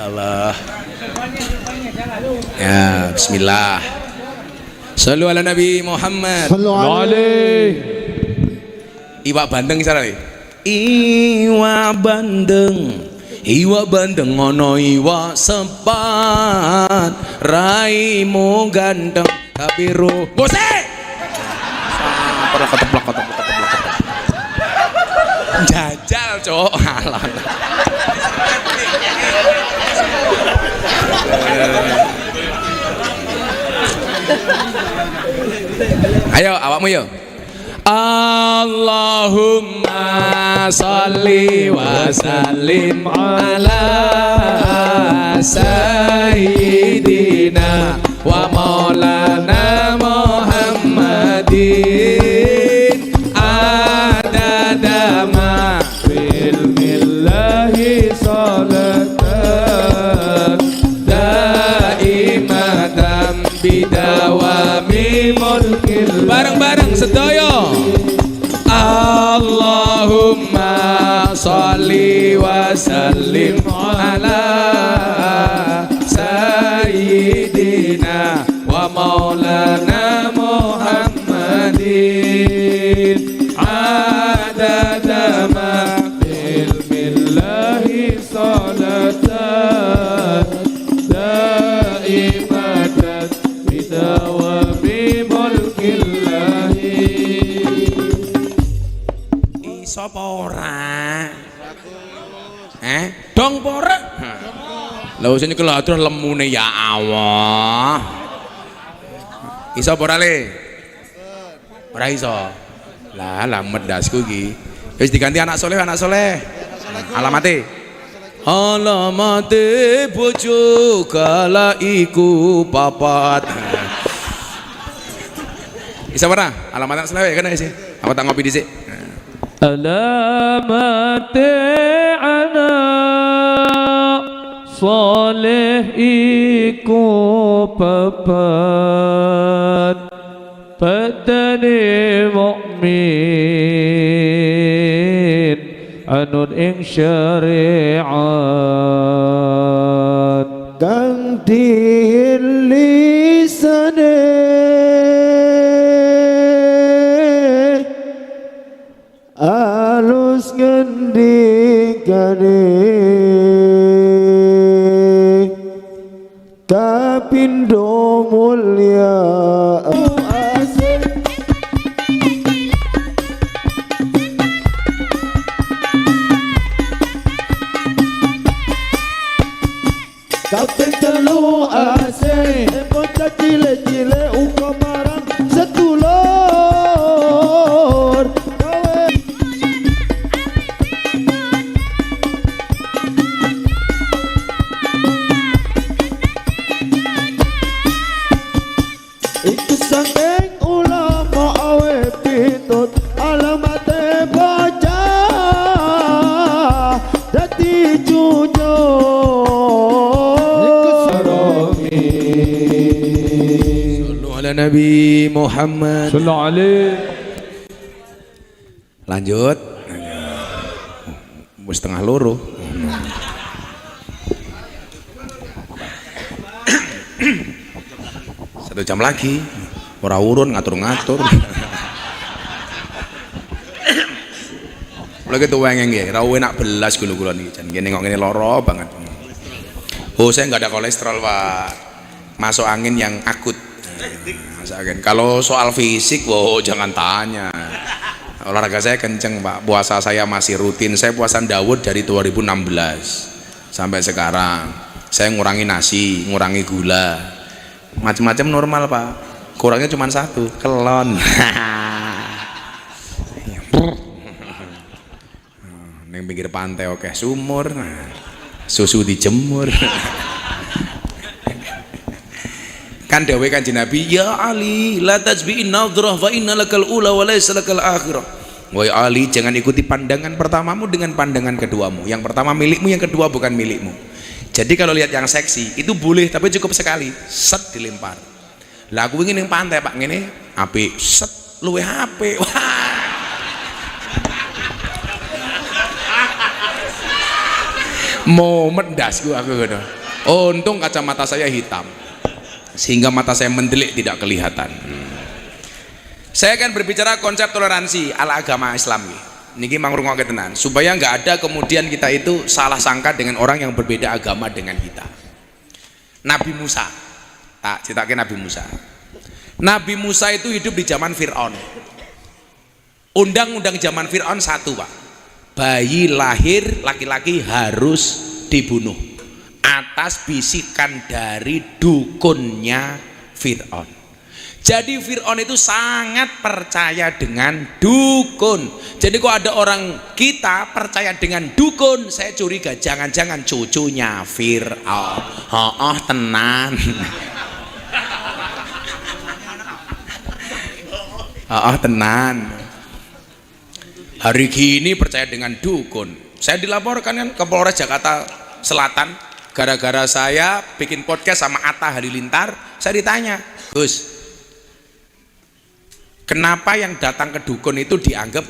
Allah ya. Bismillah, sallu ala Nabi Muhammad.
Sallu alaihi.
Iwa bandeng cara iwa bandeng. Iwa bandeng ngono iwa sepat, raimu ganteng tapi ruh gose keteplak jajal cok. Ayo awakmu yo. Allahumma salli wa sallim ala sayyidina wa maulana Muhammadin adada ma fil millahi salatan daimatan bidawami mulkil. Bareng-bareng sedaya. Allahumma salli wa sallim ala sayyidina wa maulana Muhammadin adada ma fil millahi salatan daimatan bidawami mulkillahi. Sapa ora? Dong pora? Lha wis nyekel atur lemune ya Allah. Iso apa ora le? Ora iso. Lah medasku iki. Wis diganti anak soleh. Alamate. Alamate bojo kala iku papat. Iso ora? Alamat anak soleh kan sih. Apa tak ngopi dhisik?
Alamat anak soleh iku papat, padane mukmin anut ing syariat kang dilisane alus ngendikane kapindo mulya kaping telu asih bocah cilik-cilik uga marang sedulur
Nabi Muhammad.
Sallallahu alaihi.
Lanjut. Setengah loro. Satu jam lagi. Ora urun ngatur-ngatur. Lagi tuh wengeng ya, rawe nak belas gula-gula nih, jangan gini ngomong ini loro banget. Oh saya nggak ada kolesterol pak, masuk angin yang akut. Masuk angin. Kalau soal fisik, wow jangan tanya. Olahraga saya kenceng pak, puasa saya masih rutin. Saya puasa Dawud dari 2016 sampai sekarang. Saya ngurangi nasi, ngurangi gula, macam-macam normal pak. Kurangnya cuma satu, kelon. Neng pinggir pantai oke sumur, susu dijemur. Kan dawe Kanjeng Nabi, ya Ali la tajbi'in nadhrah fa inna lakal ula wa laysa lakal akhirah. Wahai Ali, jangan ikuti pandangan pertamamu dengan pandangan keduamu. Yang pertama milikmu, yang kedua bukan milikmu. Jadi kalau lihat yang seksi itu boleh, tapi cukup sekali, set dilempar. Lah aku ingin yang pantai pak ngene, apik, set luwe HP. Wah. Momen dasku aku gitu. Untung kacamata saya hitam sehingga mata saya mendelik tidak kelihatan. Saya akan berbicara konsep toleransi ala agama Islam niki mangrungokke tenan supaya nggak ada kemudian kita itu salah sangka dengan orang yang berbeda agama dengan kita. Nabi Musa, tak ceritake Nabi Musa. Nabi Musa itu hidup di zaman Fir'aun. Undang-undang zaman Fir'aun satu pak, bayi lahir laki-laki harus dibunuh atas bisikan dari dukunnya Fir'aun. Jadi Fir'aun itu sangat percaya dengan dukun. Jadi kok ada orang kita percaya dengan dukun, saya curiga jangan-jangan cucunya Fir'aun. Oh tenan. Oh tenan. Hari gini percaya dengan dukun. Saya dilaporkan kan ke Polres Jakarta Selatan gara-gara saya bikin podcast sama Atta Halilintar. Saya ditanya, Gus, kenapa yang datang ke dukun itu dianggap,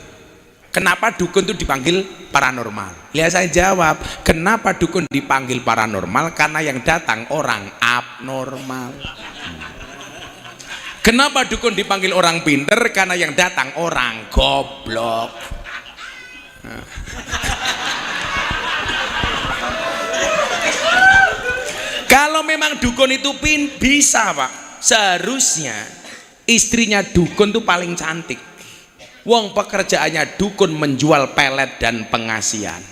kenapa dukun itu dipanggil paranormal? Ya saya jawab, kenapa dukun dipanggil paranormal? Karena yang datang orang abnormal. Kenapa dukun dipanggil orang pinter? Karena yang datang orang goblok. Kalau memang dukun itu bisa pak, seharusnya istrinya dukun tuh paling cantik. Wong pekerjaannya dukun menjual pelet dan pengasian.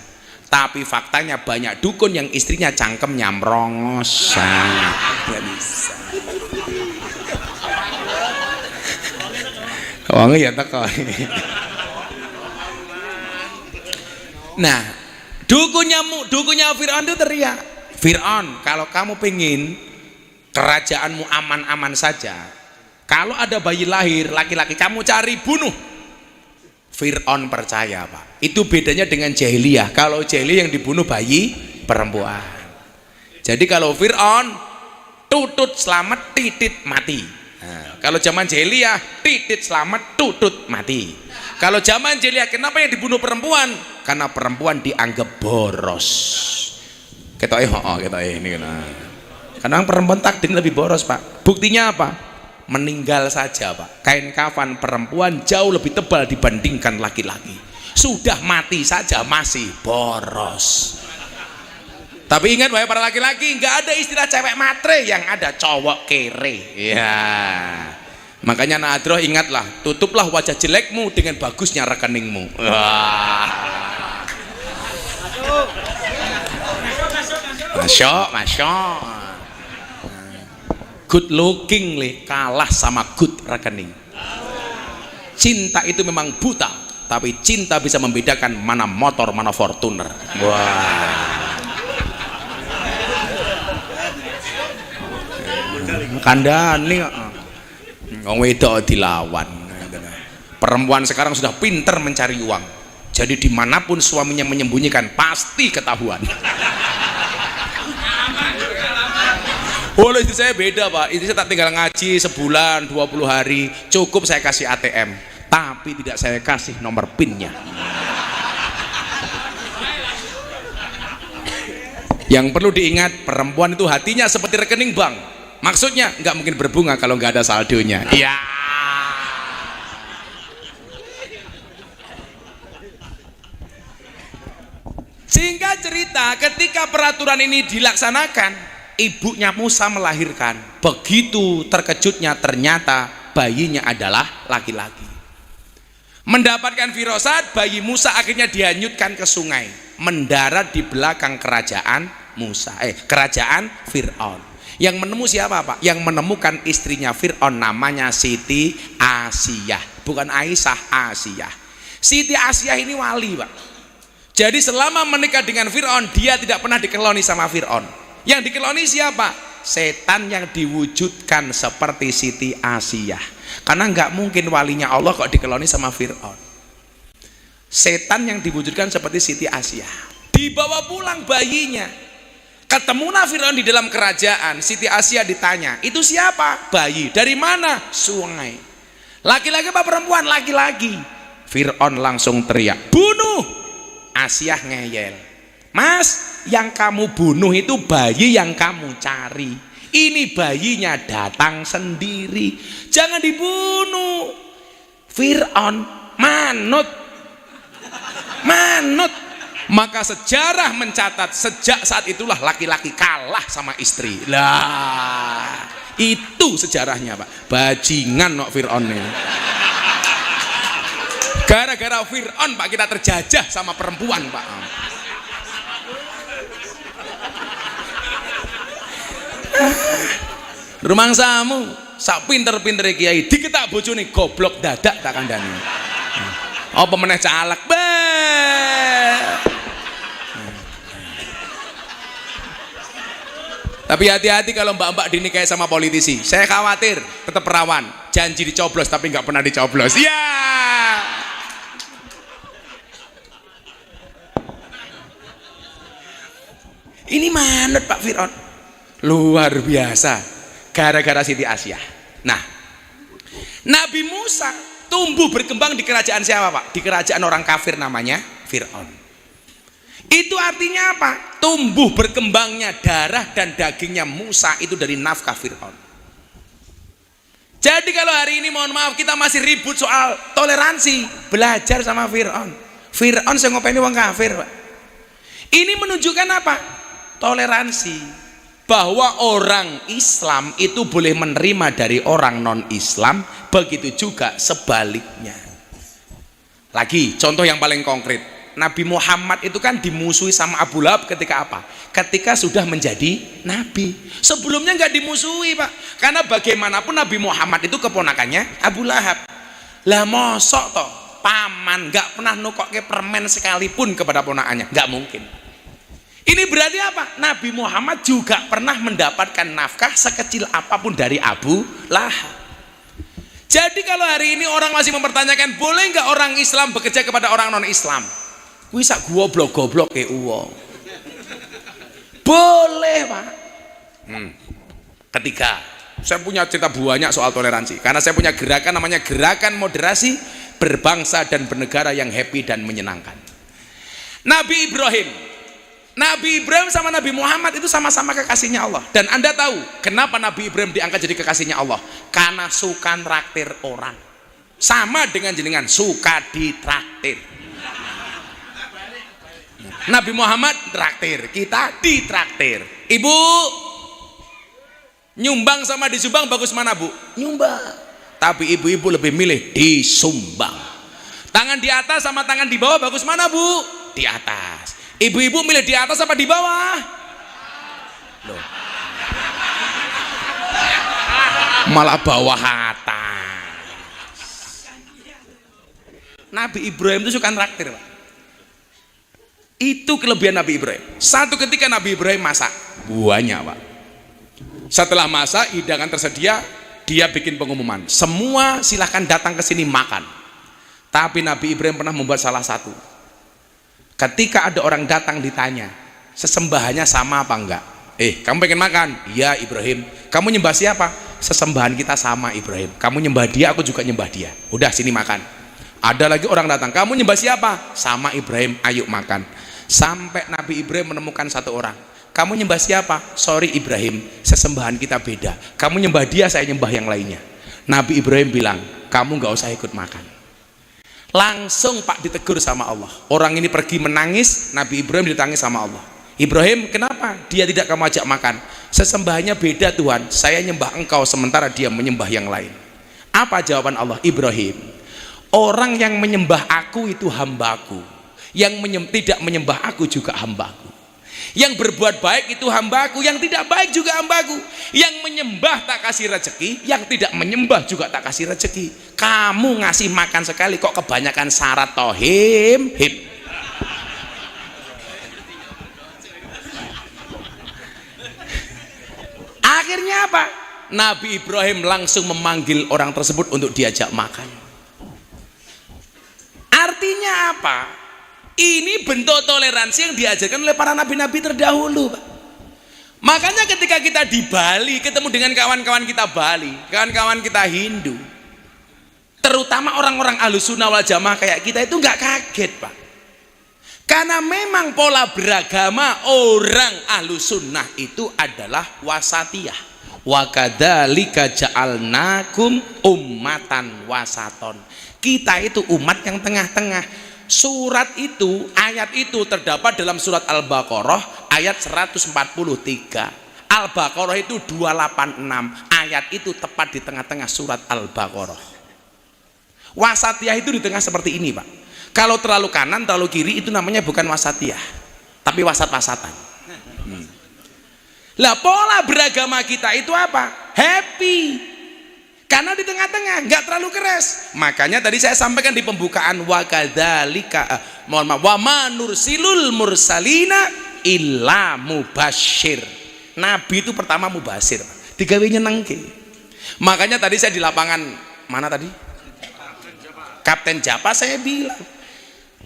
Tapi faktanya banyak dukun yang istrinya cangkemnya merongos. Nggak bisa. Wongnya ya teko. Nah, dukunnya Fir'aun itu teriak, Fir'aun, kalau kamu pengen kerajaanmu aman-aman saja, kalau ada bayi lahir laki-laki kamu cari bunuh. Fir'aun percaya pak, itu bedanya dengan jahiliyah. Kalau jahiliyah yang dibunuh bayi perempuan. Jadi kalau Fir'aun tutut selamat, titit mati. Nah, kalau zaman jahiliyah titit selamat, tutut mati. Kalau zaman jahiliyah kenapa yang dibunuh perempuan? Karena perempuan dianggap boros. Ketoke ini kena. Karena perempuan takdir lebih boros pak. Buktinya apa? Meninggal saja pak. Kain kafan perempuan jauh lebih tebal dibandingkan laki-laki. Sudah mati saja masih boros. Tapi ingat wahai para laki-laki, nggak ada istilah cewek matre, yang ada cowok kere. Ya. Makanya Nadroh ingatlah, tutuplah wajah jelekmu dengan bagusnya rekeningmu. Wah. Masya. Good looking kalah sama good rekening. Cinta itu memang buta, tapi cinta bisa membedakan mana motor, mana Fortuner. Wah. Kandani wong wedok dilawan. Perempuan sekarang sudah pinter mencari uang, jadi dimanapun suaminya menyembunyikan pasti ketahuan. Oleh istri saya beda Pak, istri saya tak tinggal ngaji sebulan 20 hari, cukup saya kasih ATM, tapi tidak saya kasih nomor PIN-nya. Yang perlu diingat, perempuan itu hatinya seperti rekening bank, maksudnya nggak mungkin berbunga kalau nggak ada saldonya. Iya. Singkat cerita, ketika peraturan ini dilaksanakan, ibunya Musa melahirkan. Begitu terkejutnya, ternyata bayinya adalah laki-laki. Mendapatkan firasat, bayi Musa akhirnya dihanyutkan ke sungai, mendarat di belakang kerajaan kerajaan Fir'aun. Yang menemukan siapa Pak? Yang menemukan istrinya Fir'aun, namanya Siti Asiyah, bukan Aisyah, Asiyah. Siti Asiyah ini wali Pak. Jadi selama menikah dengan Fir'aun, dia tidak pernah dikeloni sama Fir'aun. Yang dikeloni siapa? Setan yang diwujudkan seperti Siti Asiyah. Karena nggak mungkin walinya Allah kok dikeloni sama Fir'aun. Setan yang diwujudkan seperti Siti Asiyah. Dibawa pulang bayinya. Ketemulah Fir'aun di dalam kerajaan. Siti Asiyah ditanya, itu siapa? Bayi. Dari mana? Sungai. Laki-laki apa perempuan? Laki-laki. Fir'aun langsung teriak, bunuh. Asiyah ngeyel, Mas, yang kamu bunuh itu bayi yang kamu cari. Ini bayinya datang sendiri, jangan dibunuh. Fir'aun manut. Maka sejarah mencatat sejak saat itulah laki-laki kalah sama istri. Lah, itu sejarahnya Pak. Bajingan no Fir'aun ini. Gara-gara Fir'aun Pak kita terjajah sama perempuan Pak. Rumangsamu sak pinter-pinter kiai diketak bojone goblok dadak tak kandhani. Apa meneh caleg. Tapi hati-hati kalau mbak-mbak dinikahi sama politisi. Saya khawatir tetap perawan, janji dicoblos tapi nggak pernah dicoblos. Ya. Ini manut Pak Fir'aun. Luar biasa. Gara-gara Siti Asiyah. Nah, Nabi Musa tumbuh berkembang di kerajaan siapa Pak? Di kerajaan orang kafir namanya Fir'aun. Itu artinya apa? Tumbuh berkembangnya darah dan dagingnya Musa itu dari nafkah Fir'aun. Jadi kalau hari ini mohon maaf kita masih ribut soal toleransi, belajar sama Fir'aun. Fir'aun saya ngopeni wong kafir Pak. Ini menunjukkan apa? Toleransi, bahwa orang Islam itu boleh menerima dari orang non-Islam, begitu juga sebaliknya. Lagi contoh yang paling konkret, Nabi Muhammad itu kan dimusuhi sama Abu Lahab ketika apa? Ketika sudah menjadi Nabi. Sebelumnya nggak dimusuhi Pak, karena bagaimanapun Nabi Muhammad itu keponakannya Abu Lahab. Lah mosok toh paman nggak pernah nukokke permen sekalipun kepada ponakannya? Nggak mungkin. Ini berarti apa? Nabi Muhammad juga pernah mendapatkan nafkah sekecil apapun dari Abu Lahab. Jadi kalau hari ini orang masih mempertanyakan boleh nggak orang Islam bekerja kepada orang non-Islam? Kuwi sak goblok-goblok ke uwo. Boleh Pak. Ketiga, saya punya cerita banyak soal toleransi. Karena saya punya gerakan namanya Gerakan Moderasi Berbangsa dan Bernegara yang Happy dan Menyenangkan. Nabi Ibrahim sama Nabi Muhammad itu sama-sama kekasihnya Allah. Dan Anda tahu kenapa Nabi Ibrahim diangkat jadi kekasihnya Allah? Karena suka traktir orang. Sama dengan jenengan, suka ditraktir. Nabi Muhammad traktir, kita ditraktir. Ibu, nyumbang sama disumbang bagus mana Bu? Nyumbang. Tapi ibu-ibu lebih milih disumbang. Tangan di atas sama tangan di bawah bagus mana Bu? Di atas. Ibu-ibu milih di atas apa di bawah? Loh. Malah bawah atas. Nabi Ibrahim itu suka traktir Pak. Itu kelebihan Nabi Ibrahim. Satu ketika Nabi Ibrahim masak buahnya Pak. Setelah masak hidangan tersedia, dia bikin pengumuman, semua silahkan datang ke sini makan. Tapi Nabi Ibrahim pernah membuat salah satu. Ketika ada orang datang ditanya sesembahannya sama apa enggak, Kamu pengen makan? Iya Ibrahim. Kamu nyembah siapa? Sesembahan kita sama Ibrahim. Kamu nyembah dia, aku juga nyembah dia. Udah sini makan. Ada lagi orang datang, kamu nyembah siapa? Sama Ibrahim, ayo makan. Sampai Nabi Ibrahim menemukan satu orang. Kamu nyembah siapa? Sorry Ibrahim, sesembahan kita beda. Kamu nyembah dia, saya nyembah yang lainnya. Nabi Ibrahim bilang, kamu gak usah ikut makan. Langsung Pak ditegur sama Allah. Orang ini pergi menangis, Nabi Ibrahim ditangis sama Allah. Ibrahim, kenapa dia tidak kamu ajak makan? Sesembahannya beda Tuhan, saya nyembah engkau sementara dia menyembah yang lain. Apa jawaban Allah? Ibrahim, orang yang menyembah aku itu hambaku, yang tidak menyembah aku juga hambaku. Yang berbuat baik itu hambaku, yang tidak baik juga hambaku. Yang menyembah tak kasih rezeki, yang tidak menyembah juga tak kasih rezeki. Kamu ngasih makan sekali kok kebanyakan syarat tohim him. Akhirnya apa? Nabi Ibrahim langsung memanggil orang tersebut untuk diajak makan. Artinya apa? Ini bentuk toleransi yang diajarkan oleh para nabi-nabi terdahulu, Pak. Makanya ketika kita di Bali ketemu dengan kawan-kawan kita Bali, kawan-kawan kita Hindu, terutama orang-orang Ahlussunnah wal Jamaah kayak kita itu nggak kaget, Pak. Karena memang pola beragama orang Ahlussunnah itu adalah wasatiyah. Wa kadzalika ja'alnakum ummatan wasaton. Kita itu umat yang tengah-tengah. Surat itu, ayat itu terdapat dalam surat Al-Baqarah ayat 143. Al-Baqarah itu 286. Ayat itu tepat di tengah-tengah surat Al-Baqarah. Wasatiyah itu di tengah seperti ini, Pak. Kalau terlalu kanan, terlalu kiri itu namanya bukan wasatiyah, tapi wasat-wasatan. Lah pola beragama kita itu apa? Happy. Karena di tengah-tengah, nggak terlalu keras. Makanya tadi saya sampaikan di pembukaan wa kadzalika wa ma nursilul mursalina illa mubasyir. Nabi itu pertama mubasir, digawe nyenengke. Makanya tadi saya di lapangan mana tadi? Kapten Japa saya bilang,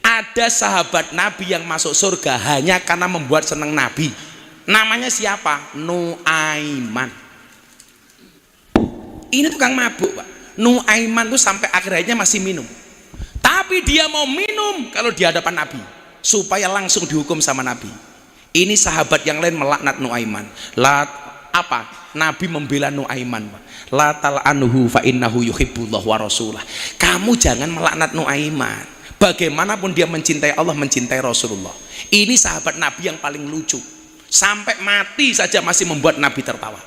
ada sahabat Nabi yang masuk surga hanya karena membuat seneng Nabi. Namanya siapa? Nuaiman. Ini tukang mabuk, Pak. Nuaiman itu sampai akhir hayatnya masih minum. Tapi dia mau minum kalau di hadapan Nabi supaya langsung dihukum sama Nabi. Ini sahabat yang lain melaknat Nuaiman. Nabi membela Nuaiman, Pak. La tal'anhu fa innahu yuhibbullah wa rasulah. Kamu jangan melaknat Nuaiman. Bagaimanapun dia mencintai Allah, mencintai Rasulullah. Ini sahabat Nabi yang paling lucu. Sampai mati saja masih membuat Nabi tertawa.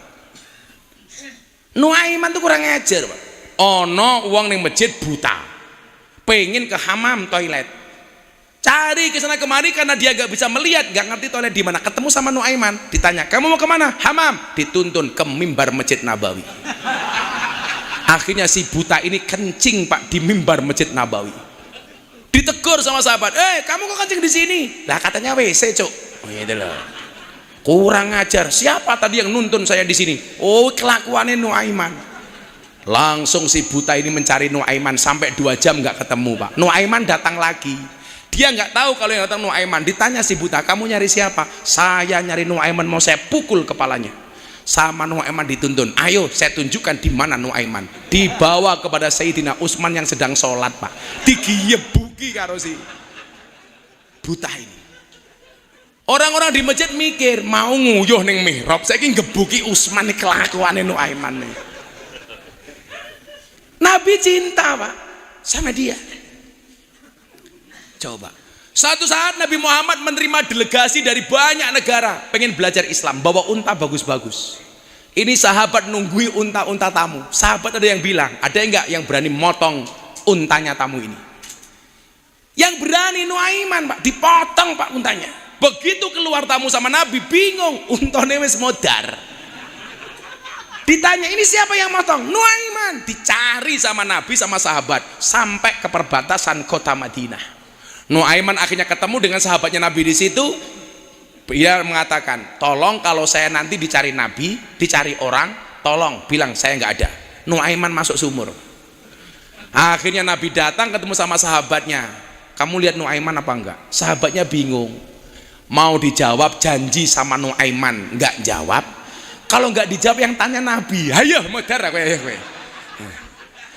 Nuaiman tuh kurang ajar, Pak. Ono uang ning masjid buta, pengen ke hamam toilet, cari ke sana kemari karena dia gak bisa melihat, gak ngerti toilet di mana. Ketemu sama Nuaiman, ditanya, kamu mau kemana? Hamam. Dituntun ke mimbar Masjid Nabawi. Akhirnya si buta ini kencing, Pak, di mimbar Masjid Nabawi. Ditegur sama sahabat, kamu kok kencing di sini? Lah katanya WC, Cuk. Oh gitu loh. Kurang ajar. Siapa tadi yang nuntun saya di sini? Oh, kelakuannya Nuaiman. Langsung si buta ini mencari Nuaiman sampai 2 jam nggak ketemu, Pak. Nuaiman datang lagi. Dia nggak tahu kalau yang datang Nuaiman. Ditanya si buta, kamu nyari siapa? Saya nyari Nuaiman, mau saya pukul kepalanya. Sama Nuaiman dituntun. Ayo saya tunjukkan di mana Nuaiman. Dibawa kepada Sayyidina Utsman yang sedang sholat, Pak. Digebuki karo si buta ini. Orang-orang di masjid mikir mau nguyuh ning mihrab, saiki ngebuki Utsman nih kelakuane Nuaiman nih. Nabi cinta, Pak, sama dia. Coba. Suatu saat Nabi Muhammad menerima delegasi dari banyak negara pengen belajar Islam, bawa unta bagus-bagus. Ini sahabat nunggui unta-unta tamu. Sahabat ada yang bilang, ada enggak yang berani motong untanya tamu ini? Yang berani Nuaiman, Pak, dipotong, Pak, untanya. Begitu keluar tamu sama Nabi, bingung, untone wis modar. Ditanya, ini siapa yang motong? Nuaiman. Dicari sama Nabi sama sahabat sampai ke perbatasan kota Madinah. Nuaiman akhirnya ketemu dengan sahabatnya Nabi di situ. Dia mengatakan, tolong kalau saya nanti dicari Nabi, dicari orang, tolong bilang saya nggak ada. Nuaiman masuk sumur. Akhirnya Nabi datang ketemu sama sahabatnya. Kamu lihat Nuaiman apa enggak? Sahabatnya bingung. Mau dijawab janji sama Nuaiman, nggak jawab. Kalau nggak dijawab yang tanya Nabi, ayo modar aku ya.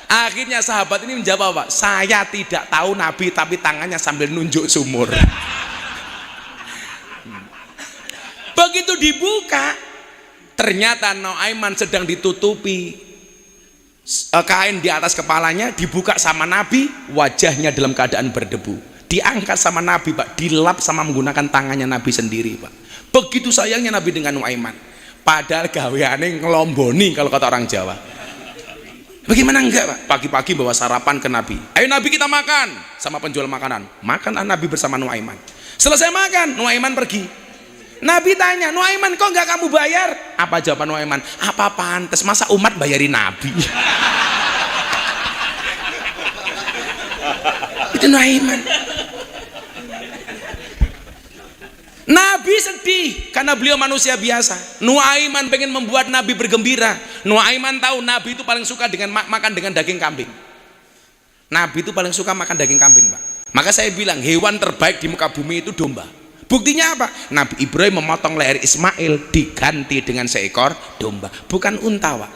Akhirnya sahabat ini menjawab, Pak, saya tidak tahu Nabi, tapi tangannya sambil nunjuk sumur. Begitu dibuka, ternyata Nuaiman sedang ditutupi kain di atas kepalanya, dibuka sama Nabi, wajahnya dalam keadaan berdebu. Diangkat sama Nabi, Pak, dilap sama menggunakan tangannya Nabi sendiri, Pak. Begitu sayangnya Nabi dengan Nuaiman. Padahal gaweane ngelomboni kalau kata orang Jawa. Bagaimana enggak, Pak? Pagi-pagi bawa sarapan ke Nabi. Ayo Nabi kita makan sama penjual makanan. Makanlah Nabi bersama Nuaiman. Selesai makan, Nuaiman pergi. Nabi tanya, Nuaiman kok enggak kamu bayar? Apa jawaban Nuaiman? Apa pantes masa umat bayarin Nabi? Itu Nuaiman. Nabi sedih karena beliau manusia biasa. Nuaiman pengen membuat Nabi bergembira. Nuaiman tahu Nabi itu paling suka dengan makan dengan daging kambing. Nabi itu paling suka makan daging kambing, Pak. Maka saya bilang hewan terbaik di muka bumi itu domba. Buktinya apa? Nabi Ibrahim memotong leher Ismail diganti dengan seekor domba, bukan unta, Pak.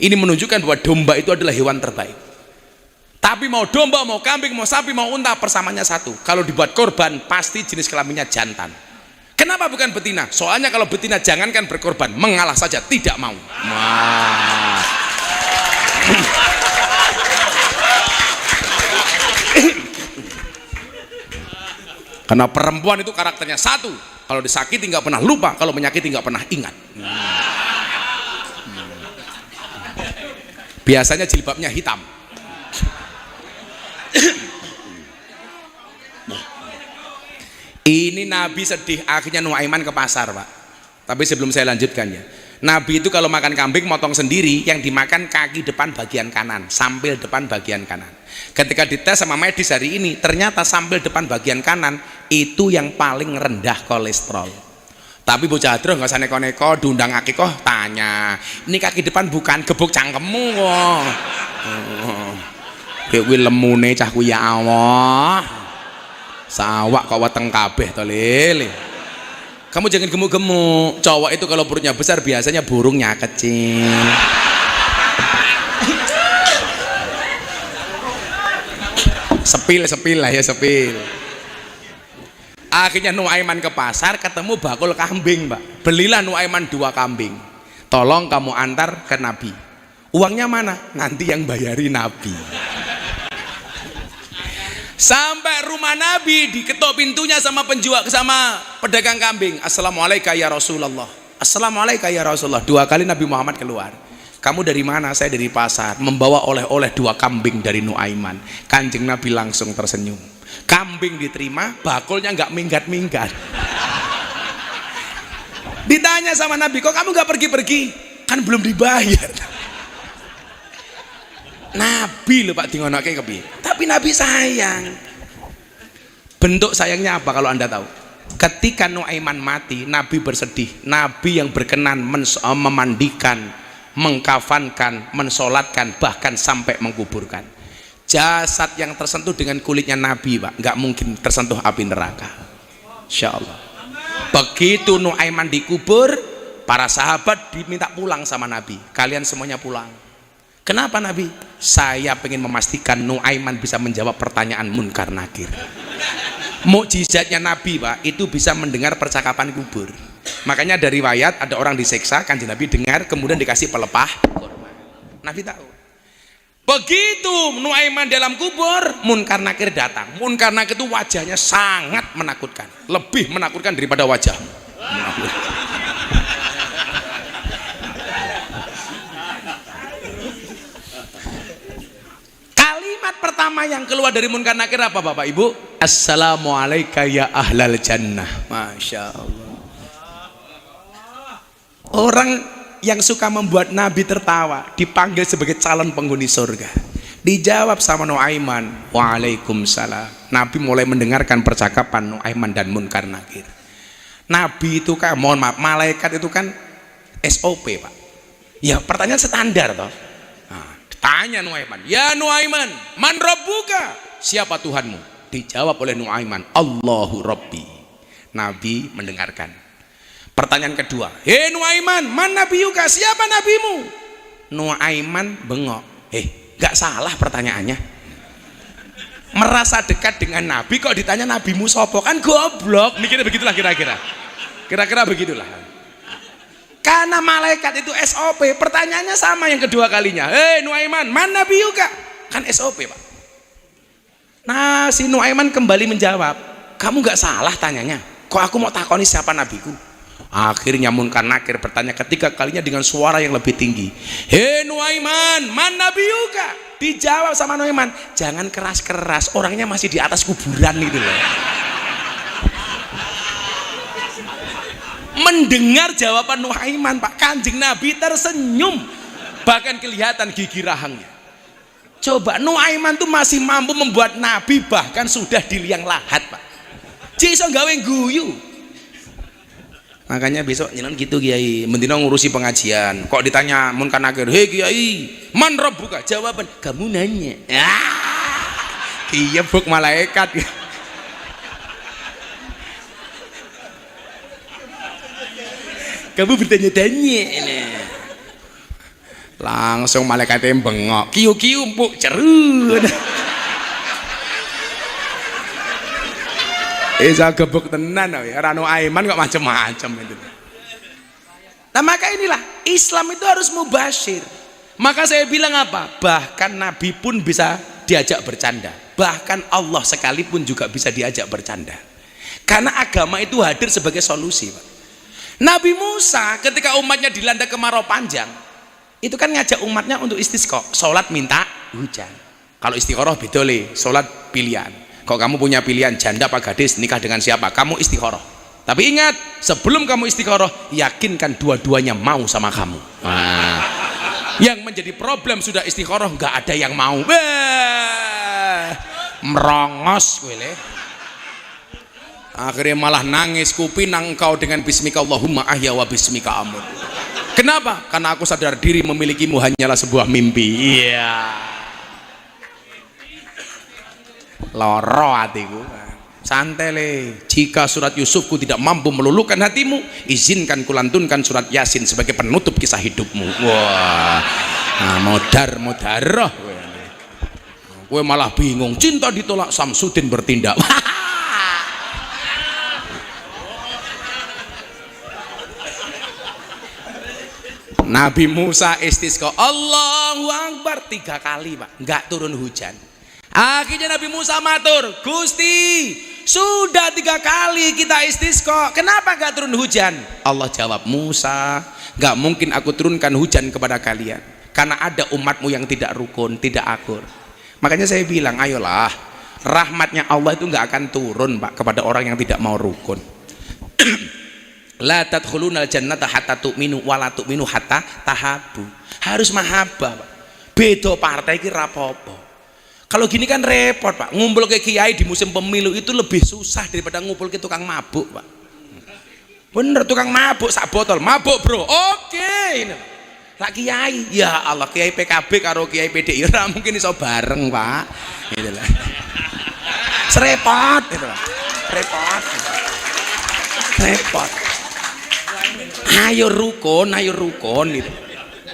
Ini menunjukkan bahwa domba itu adalah hewan terbaik. Tapi mau domba, mau kambing, mau sapi, mau unta, persamanya satu. Kalau dibuat korban pasti jenis kelaminnya jantan. Kenapa bukan betina? Soalnya kalau betina jangankan berkorban, mengalah saja tidak mau. Karena perempuan itu karakternya satu, kalau disakiti nggak pernah lupa, kalau menyakiti nggak pernah ingat. Biasanya jilbabnya hitam. Ini Nabi sedih, akhirnya Nuaiman ke pasar, Pak. Tapi sebelum saya lanjutkan ya, Nabi itu kalau makan kambing motong sendiri, yang dimakan kaki depan bagian kanan, sampil depan bagian kanan. Ketika dites sama medis hari ini, ternyata sampil depan bagian kanan itu yang paling rendah kolesterol. Tapi bocah adroh nggak usah neko-neko, diundang akikoh tanya, ini kaki depan bukan, gebuk cangkemmu kok. Dewi lemune cah ku ya Allah. Sawak kok weteng kabeh to lele. Kamu jangan gemuk-gemuk. Cowok itu kalau perutnya besar biasanya burungnya kecil. Sepil lah ya, sepil. Akhirnya Nuaiman ke pasar ketemu bakul kambing, Pak. Belilah Nuaiman 2 kambing. Tolong kamu antar ke Nabi. Uangnya mana? Nanti yang bayari Nabi. Sampai rumah Nabi, diketok pintunya sama penjual, sama pedagang kambing. Assalamualaikum ya Rasulullah. Assalamualaikum ya Rasulullah. 2 kali Nabi Muhammad keluar. Kamu dari mana? Saya dari pasar, membawa oleh-oleh 2 kambing dari Nuaiman. Kanjeng Nabi langsung tersenyum. Kambing diterima, bakulnya nggak minggat-minggat. Ditanya sama Nabi, kok kamu nggak pergi-pergi? Kan belum dibayar. Nabi lho Pak dingonake kepiye? Tapi Nabi sayang. Bentuk sayangnya apa kalau Anda tahu? Ketika Nuaiman mati, Nabi bersedih. Nabi yang berkenan memandikan, mengkafankan, mensolatkan, bahkan sampai mengkuburkan. Jasad yang tersentuh dengan kulitnya Nabi, Pak, nggak mungkin tersentuh api neraka. Insya Allah. Begitu Nuaiman dikubur, para sahabat diminta pulang sama Nabi. Kalian semuanya pulang. Kenapa Nabi? Saya ingin memastikan Nuaiman bisa menjawab pertanyaan munkar nakir. Mukjizatnya Nabi, Pak, itu bisa mendengar percakapan kubur. Makanya dari riwayat ada orang diseksa, Kanjeng Nabi dengar, kemudian dikasih pelepah kurma. Nabi tahu. Begitu Nuaiman dalam kubur, munkar nakir datang. Munkar nakir itu wajahnya sangat menakutkan, lebih menakutkan daripada wajah. Kalimat pertama yang keluar dari munkar nakir apa Bapak Ibu? Assalamualaikum ya ahlal jannah. Masya Allah. Orang yang suka membuat Nabi tertawa dipanggil sebagai calon penghuni surga. Dijawab sama Nuaiman, waalaikumsalam. Nabi mulai mendengarkan percakapan Nuaiman dan munkar nakir. Nabi itu kan, mohon maaf, malaikat itu kan SOP Pak. Ya pertanyaan standar toh. Tanya Nuaiman, ya Nuaiman, man rabbuka? Siapa Tuhanmu? Dijawab oleh Nuaiman, Allahu Rabbi. Nabi mendengarkan. Pertanyaan kedua, hei Nuaiman, man nabiyuka, siapa nabimu? Nuaiman bengok. Gak salah pertanyaannya. Merasa dekat dengan Nabi kok ditanya nabimu sopo, kan goblok. Ini begitulah kira-kira. Kira-kira begitulah. Karena malaikat itu SOP, pertanyaannya sama yang kedua kalinya. Hei Nuaiman, man nabiyuka? Kan SOP, Pak. Nah, si Nuaiman kembali menjawab, kamu gak salah tanyanya. Kok aku mau takoni siapa nabiku? Akhirnya Munkar Nakir bertanya ketiga kalinya dengan suara yang lebih tinggi. Hei Nuaiman, man nabiyuka? Dijawab sama Nuaiman, jangan keras-keras, orangnya masih di atas kuburan gitu loh. Mendengar jawaban Nuaiman, Pak, Kanjeng Nabi tersenyum, bahkan kelihatan gigi rahangnya. Coba Nuaiman tuh masih mampu membuat Nabi bahkan sudah di liang lahat, Pak. Iso gawe guyu. Makanya besok jenengan gitu Kiai, mendino ngurusi pengajian. Kok ditanya Munkar Nakir, "Hei Kiai, man rabbuka?" Jawaban, "Kamu nanya." Iya buk malaikat. Kamu bertanya-tanya. Langsung malaikatnya bengok, kiu-kiu empuk cerun. Saya gebuk tenan ya, Rano Aiman kok macam-macam itu. Nah maka inilah Islam itu harus mubasyir. Maka saya bilang apa? Bahkan Nabi pun bisa diajak bercanda. Bahkan Allah sekalipun juga bisa diajak bercanda. Karena agama itu hadir sebagai solusi, Pak. Nabi Musa ketika umatnya dilanda kemarau panjang, itu kan ngajak umatnya untuk istisqa, sholat minta hujan. Kalau istikharah beda le, sholat pilihan. Kalau kamu punya pilihan janda apa gadis, nikah dengan siapa, kamu istikharah. Tapi ingat, sebelum kamu istikharah, yakinkan dua-duanya mau sama kamu. Nah, yang menjadi problem sudah istikharah nggak ada yang mau. Merongos gue le. Akhirnya malah nangis, kupinang engkau dengan bismika Allahumma ahya wa bismika amut. Kenapa? Karena aku sadar diri memilikimu hanyalah sebuah mimpi. Iya. Loro hatiku. Santai le. Jika surat Yusufku tidak mampu meluluhkan hatimu, izinkan kulantunkan surat Yasin sebagai penutup kisah hidupmu. Wah. Nah, modaroh. Gue malah bingung. Cinta ditolak, Samsudin bertindak. Nabi Musa istisqa, Allahu Akbar 3 kali, Pak, nggak turun hujan. Akhirnya Nabi Musa matur, Gusti, sudah 3 kali kita istisqa, kenapa nggak turun hujan? Allah jawab, Musa, nggak mungkin aku turunkan hujan kepada kalian, karena ada umatmu yang tidak rukun, tidak akur. Makanya saya bilang, ayolah, rahmatnya Allah itu nggak akan turun, Pak, kepada orang yang tidak mau rukun. La tadkhulunal jannata hatta tu'minu wa la tu'minu hatta tahabbu. Harus mahabbah, Pak. Beda partai iki rapopo. Kalau gini kan repot, Pak. Ngumpul ke kiai di musim pemilu itu lebih susah daripada ngumpul ke tukang mabuk, Pak. Bener, tukang mabuk sak botol, mabuk, Bro. Oke. Lah kiai, ya Allah, kiai PKB karo kiai PDI ora mungkin iso bareng, Pak. Gitu lah. Serepot itu, Pak. Repot. Ayo rukun gitu.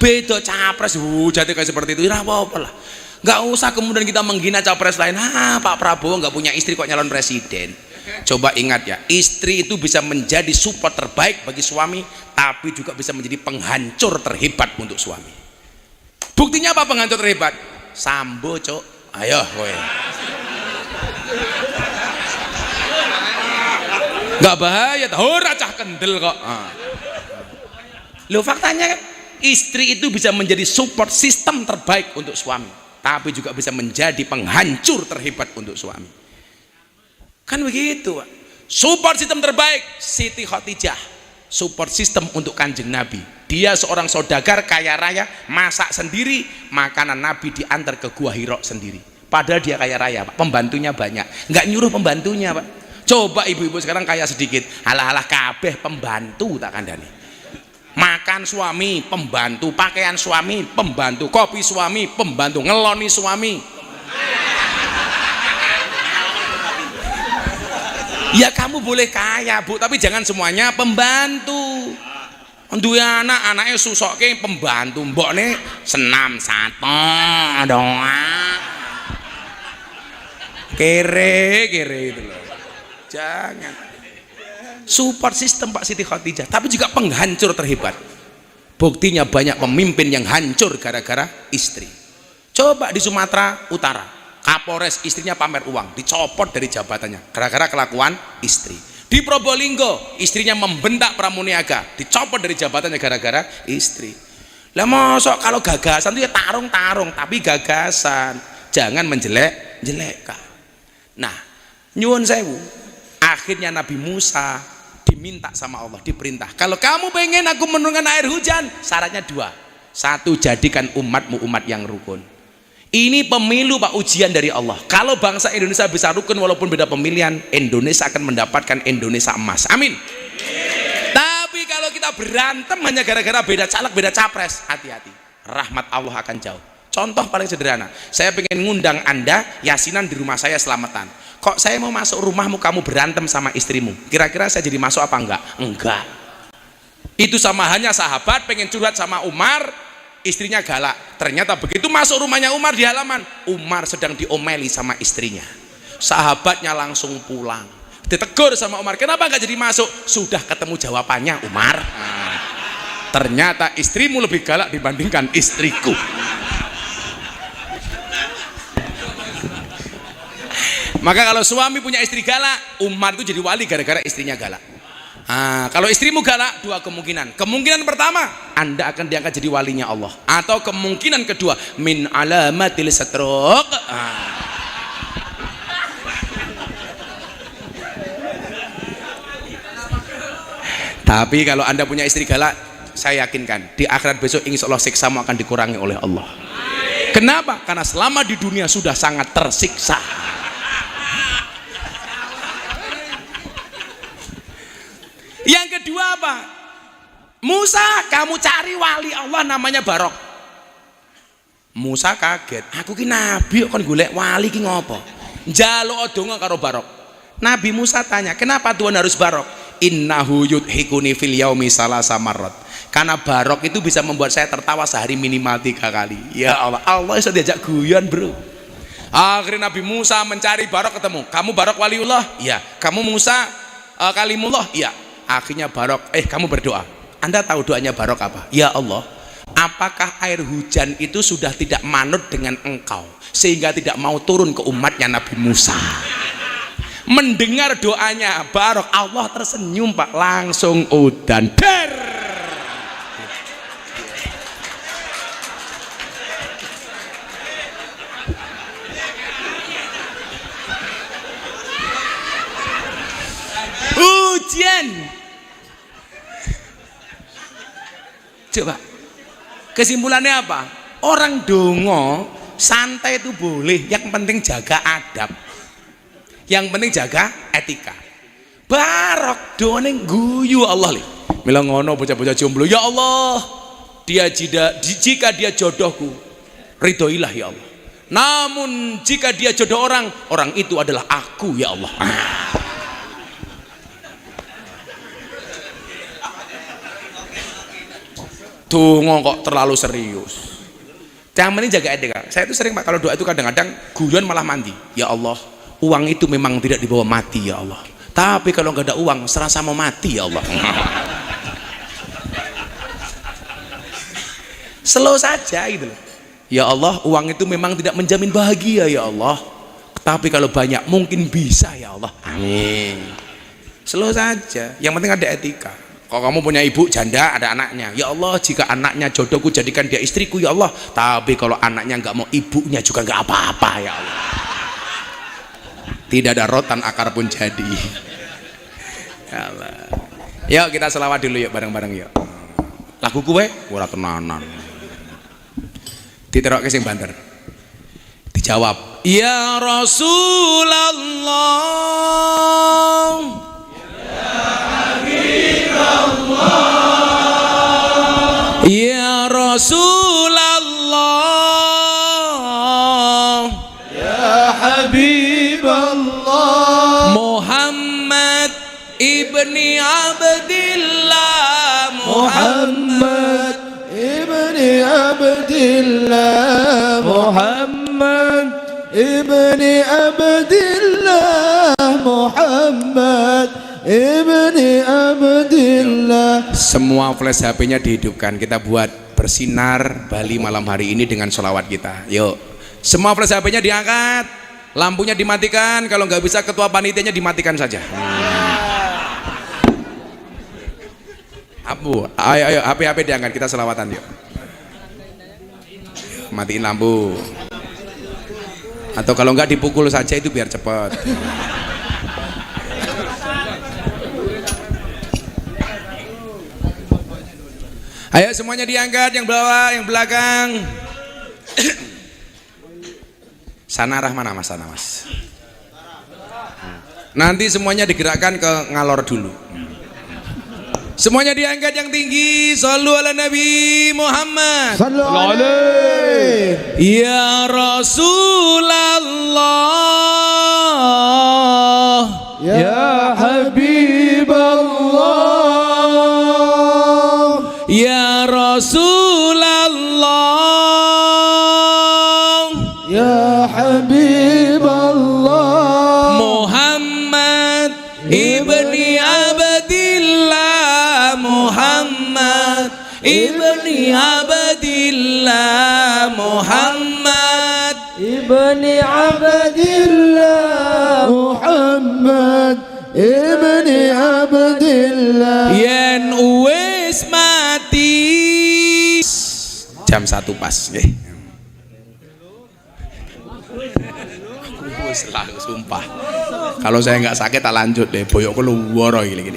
Beda capres jadi kayak seperti itu, ora apa-apa lah. Nggak usah kemudian kita menghina capres lain. Pak Prabowo nggak punya istri kok nyalon presiden. Coba ingat ya, istri itu bisa menjadi support terbaik bagi suami, tapi juga bisa menjadi penghancur terhebat untuk suami. Buktinya apa penghancur terhebat? Sambo, Cok. Ayo kowe. Nggak bahaya, ora cah kendel kok. Loh faktanya kan istri itu bisa menjadi support sistem terbaik untuk suami, tapi juga bisa menjadi penghancur terhebat untuk suami. Kan begitu, Pak. Support sistem terbaik Siti Khadijah, support system untuk Kanjeng Nabi. Dia seorang saudagar kaya raya, masak sendiri, makanan Nabi diantar ke Gua Hira sendiri. Padahal dia kaya raya, Pak. Pembantunya banyak, nggak nyuruh pembantunya, Pak. Coba ibu-ibu sekarang kaya sedikit, halah kabeh pembantu tak kandani. Makan suami pembantu, pakaian suami pembantu, kopi suami pembantu, ngeloni suami. Ya kamu boleh kaya Bu, tapi jangan semuanya pembantu. Duwe anak, anaknya susoke pembantu, mbokne senam sato doa. Kere itu loh. Jangan. Support sistem Pak Siti Khadijah, tapi juga penghancur terhebat. Buktinya banyak pemimpin yang hancur gara-gara istri. Coba di Sumatera Utara, Kapolres istrinya pamer uang, dicopot dari jabatannya gara-gara kelakuan istri. Di Probolinggo istrinya membentak pramuniaga, dicopot dari jabatannya gara-gara istri. Lah mosok kalau gagasan itu ya tarung-tarung, tapi gagasan, jangan menjelek-jelekkan. Nah, nyuwun sewu, akhirnya Nabi Musa diminta sama Allah, diperintah, kalau kamu pengen aku menurunkan air hujan, syaratnya dua. Satu, jadikan umatmu umat yang rukun. Ini pemilu Pak, ujian dari Allah. Kalau bangsa Indonesia bisa rukun walaupun beda pemilihan, Indonesia akan mendapatkan Indonesia emas. Amin. Tapi kalau kita berantem hanya gara-gara beda caleg, beda capres, hati-hati, rahmat Allah akan jauh. Contoh paling sederhana, saya pengen ngundang Anda yasinan di rumah saya selamatan. Kok saya mau masuk rumahmu kamu berantem sama istrimu, kira-kira saya jadi masuk apa enggak? Enggak. Itu sama hanya sahabat pengen curhat sama Umar, istrinya galak. Ternyata begitu masuk rumahnya Umar di halaman, Umar sedang diomeli sama istrinya. Sahabatnya langsung pulang. Ditegur sama Umar, kenapa nggak jadi masuk? Sudah ketemu jawabannya Umar. Ternyata istrimu lebih galak dibandingkan istriku. Maka kalau suami punya istri galak, Umar itu jadi wali gara-gara istrinya galak. Kalau istrimu galak, dua kemungkinan. Kemungkinan pertama, Anda akan diangkat jadi walinya Allah. Atau kemungkinan kedua, min alamatil satruk. Tapi kalau Anda punya istri galak, saya yakinkan di akhirat besok insya Allah siksamu akan dikurangi oleh Allah. Kenapa? Karena selama di dunia sudah sangat tersiksa. Yang kedua apa? Musa, kamu cari wali Allah namanya Barok. Musa kaget, aku ki nabi kok golek wali ki ngopo? Njaluk donga karo Barok. Nabi Musa tanya, kenapa Tuhan harus Barok? Innahu yudhikuni fil yaumi salasa marrat. Karena Barok itu bisa membuat saya tertawa sehari minimal 3 kali. Ya Allah, Allah bisa diajak guyon bro. Akhirnya Nabi Musa mencari Barok, ketemu. Kamu Barok waliullah? Iya. Kamu Musa kalimullah? Iya. Akhirnya Barok, kamu berdoa. Anda tahu doanya Barok apa? Ya Allah, apakah air hujan itu sudah tidak manut dengan engkau sehingga tidak mau turun ke umatnya Nabi Musa? Mendengar doanya Barok, Allah tersenyum Pak, langsung udan der. Ujian. Coba kesimpulannya apa? Orang dongo santai itu boleh, yang penting jaga adab, yang penting jaga etika. Barok doning guyu Allah li bilang ngono bocah-bocah jomblo, ya Allah, jika dia jodohku, ridhoilah ya Allah. Namun jika dia jodoh orang itu adalah aku ya Allah. Dongo kok terlalu serius. Yang penting jaga etika. Saya itu sering Pak kalau doa itu kadang-kadang guyon malah mandi. Ya Allah, uang itu memang tidak dibawa mati ya Allah. Tapi kalau nggak ada uang, serasa mau mati ya Allah. Slow saja gitu. Ya Allah, uang itu memang tidak menjamin bahagia ya Allah. Tapi kalau banyak mungkin bisa ya Allah. Amin. Slow saja. Yang penting ada etika. Kalau kamu punya ibu janda ada anaknya, ya Allah jika anaknya jodohku jadikan dia istriku ya Allah. Tapi kalau anaknya nggak mau ibunya juga nggak apa-apa ya Allah. Tidak ada rotan akar pun jadi. Ya Allah. Yuk kita selawat dulu yuk bareng-bareng yuk. Lagu kue ora tenanan. Diterok ke sing banter. Dijawab, ya Rasulullah. Ya Rasulullah,
ya Habib Allah,
Muhammad ibni Abdillah Muhammad
ibni Abdillah Muhammad ibni Abdillah Muhammad ibni Abdillah.
Semua flash HP-nya dihidupkan, kita buat bersinar Bali malam hari ini dengan sholawat kita. Yuk, semua flash HP-nya diangkat, lampunya dimatikan, kalau nggak bisa ketua panitianya dimatikan saja. Ayo HP diangkat, kita sholawatan yuk. Matiin lampu, atau kalau nggak dipukul saja itu biar cepat. Ayo semuanya diangkat, yang bawah, yang belakang. Sanarah mana mas? Sana mas. Nanti semuanya digerakkan ke ngalor dulu. Semuanya diangkat yang tinggi. Shallu ala Nabi Muhammad.
Sallu alaihi.
Ya Rasulullah,
Ya Habiballah,
ya Rasulullah,
Ya Habiballah,
Muhammad ibni Abdillah, Muhammad ibni Abdillah, Muhammad
ibni Abdillah, Muhammad ibni Abdillah.
yen wis mati jam 1 pas nggih. Wis lah sumpah. Kalau saya nggak sakit tak lanjut deh, boyokku luwara gini.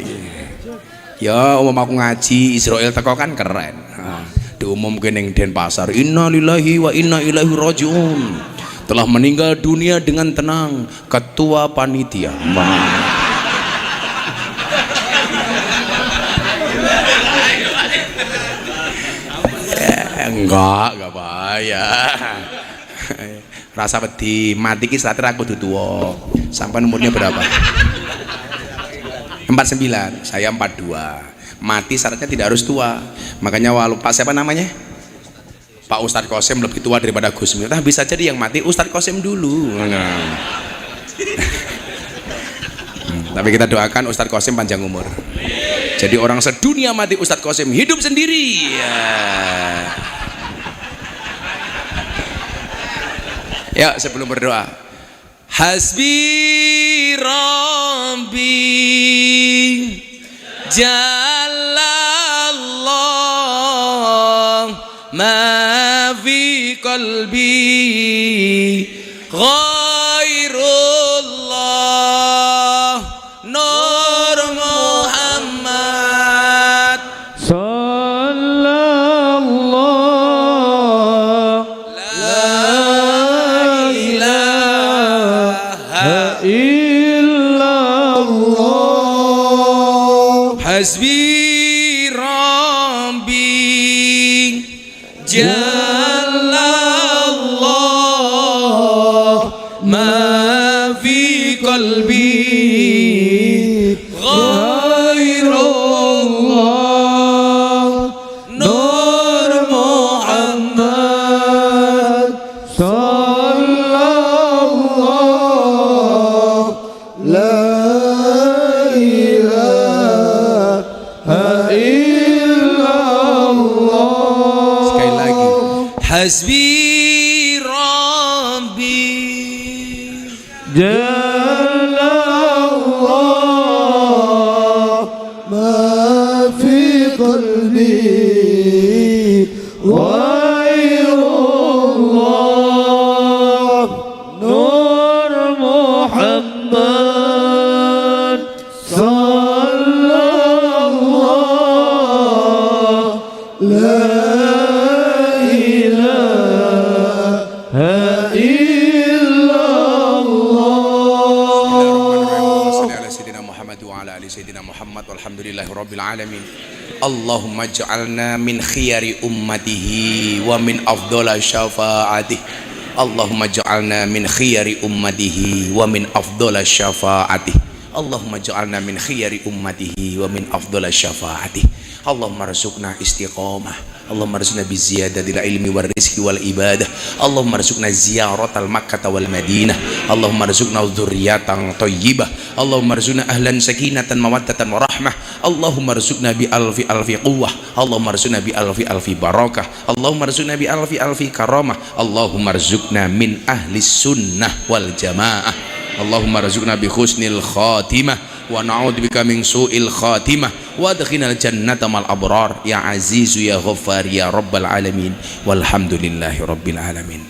Ya umum aku ngaji Israel teko kan keren. Nah, diumumke ning Denpasar, innalillahi wa inna ilaihi rajiun. Telah meninggal dunia dengan tenang ketua panitia. Enggak bahaya. Rasa wedi mati ki saat aku kudu tuwa. Sampai umurnya berapa? 49, saya 42. Mati syaratnya tidak harus tua. Makanya walau Pak siapa namanya? Pak Ustadz Qasim lebih tua daripada Gus Miftah. Bisa jadi yang mati Ustadz Qasim dulu. Tapi kita doakan Ustadz Qasim panjang umur. Jadi orang sedunia mati Ustadz Qasim hidup sendiri. Ya, sebelum berdoa, Hasbi Rabbi Jalallah ma fi qalbi ghairullah Nur Muhammad
Sallallahu
la ilaha
illallah.
Hasbi Rabbi Jalallah ma fi qalbi ghairullah Nur Muhammad
Sallallahu la ilaha illallah.
Sekali lagi, Hasbi Rabbi
Jalallah ma fi qalbi ghairullah Nur Muhammad Sallallahu la ilaha illallah.
Salli ala Sayyidina Muhammad wa ala ali Sayyidina Muhammad walhamdulillahi rabbil alamin. Allahumma ja'alna min khiyari ummatihi wa min afdala syafa'atihi. Allahumma ja'alna min khiyari ummatihi wa min afdala syafa'atihi. Allahumma ja'alna min khiyari ummatihi wa min afdhala syafaatih. Allahumma rzuqna istiqamah, Allahumma rzuqna bi ziyadatil ilmi war rizqi wal ibadah, Allahumma rzuqna ziyaratal makkah wal madinah, Allahumma rzuqna dzurriyyatan thayyibah, Allahumma rzuqna ahlan sakinatan mawaddatan wa rahmah, Allahumma rzuqna bi alfi quwwah, Allahumma rzuqna bi alfi barakah, Allahumma rzuqna bi alfi karamah, Allahumma rzuqna min ahli sunnah wal jamaah, Allahumma rzuqna bi husnil khatimah wa na'udzubika min su'il khatimah wa adkhilnal jannata mal abrar ya azizu ya ghaffar ya rabbal alamin walhamdulillahi rabbil alamin.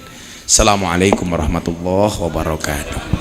Assalamualaikum warahmatullahi wabarakatuh.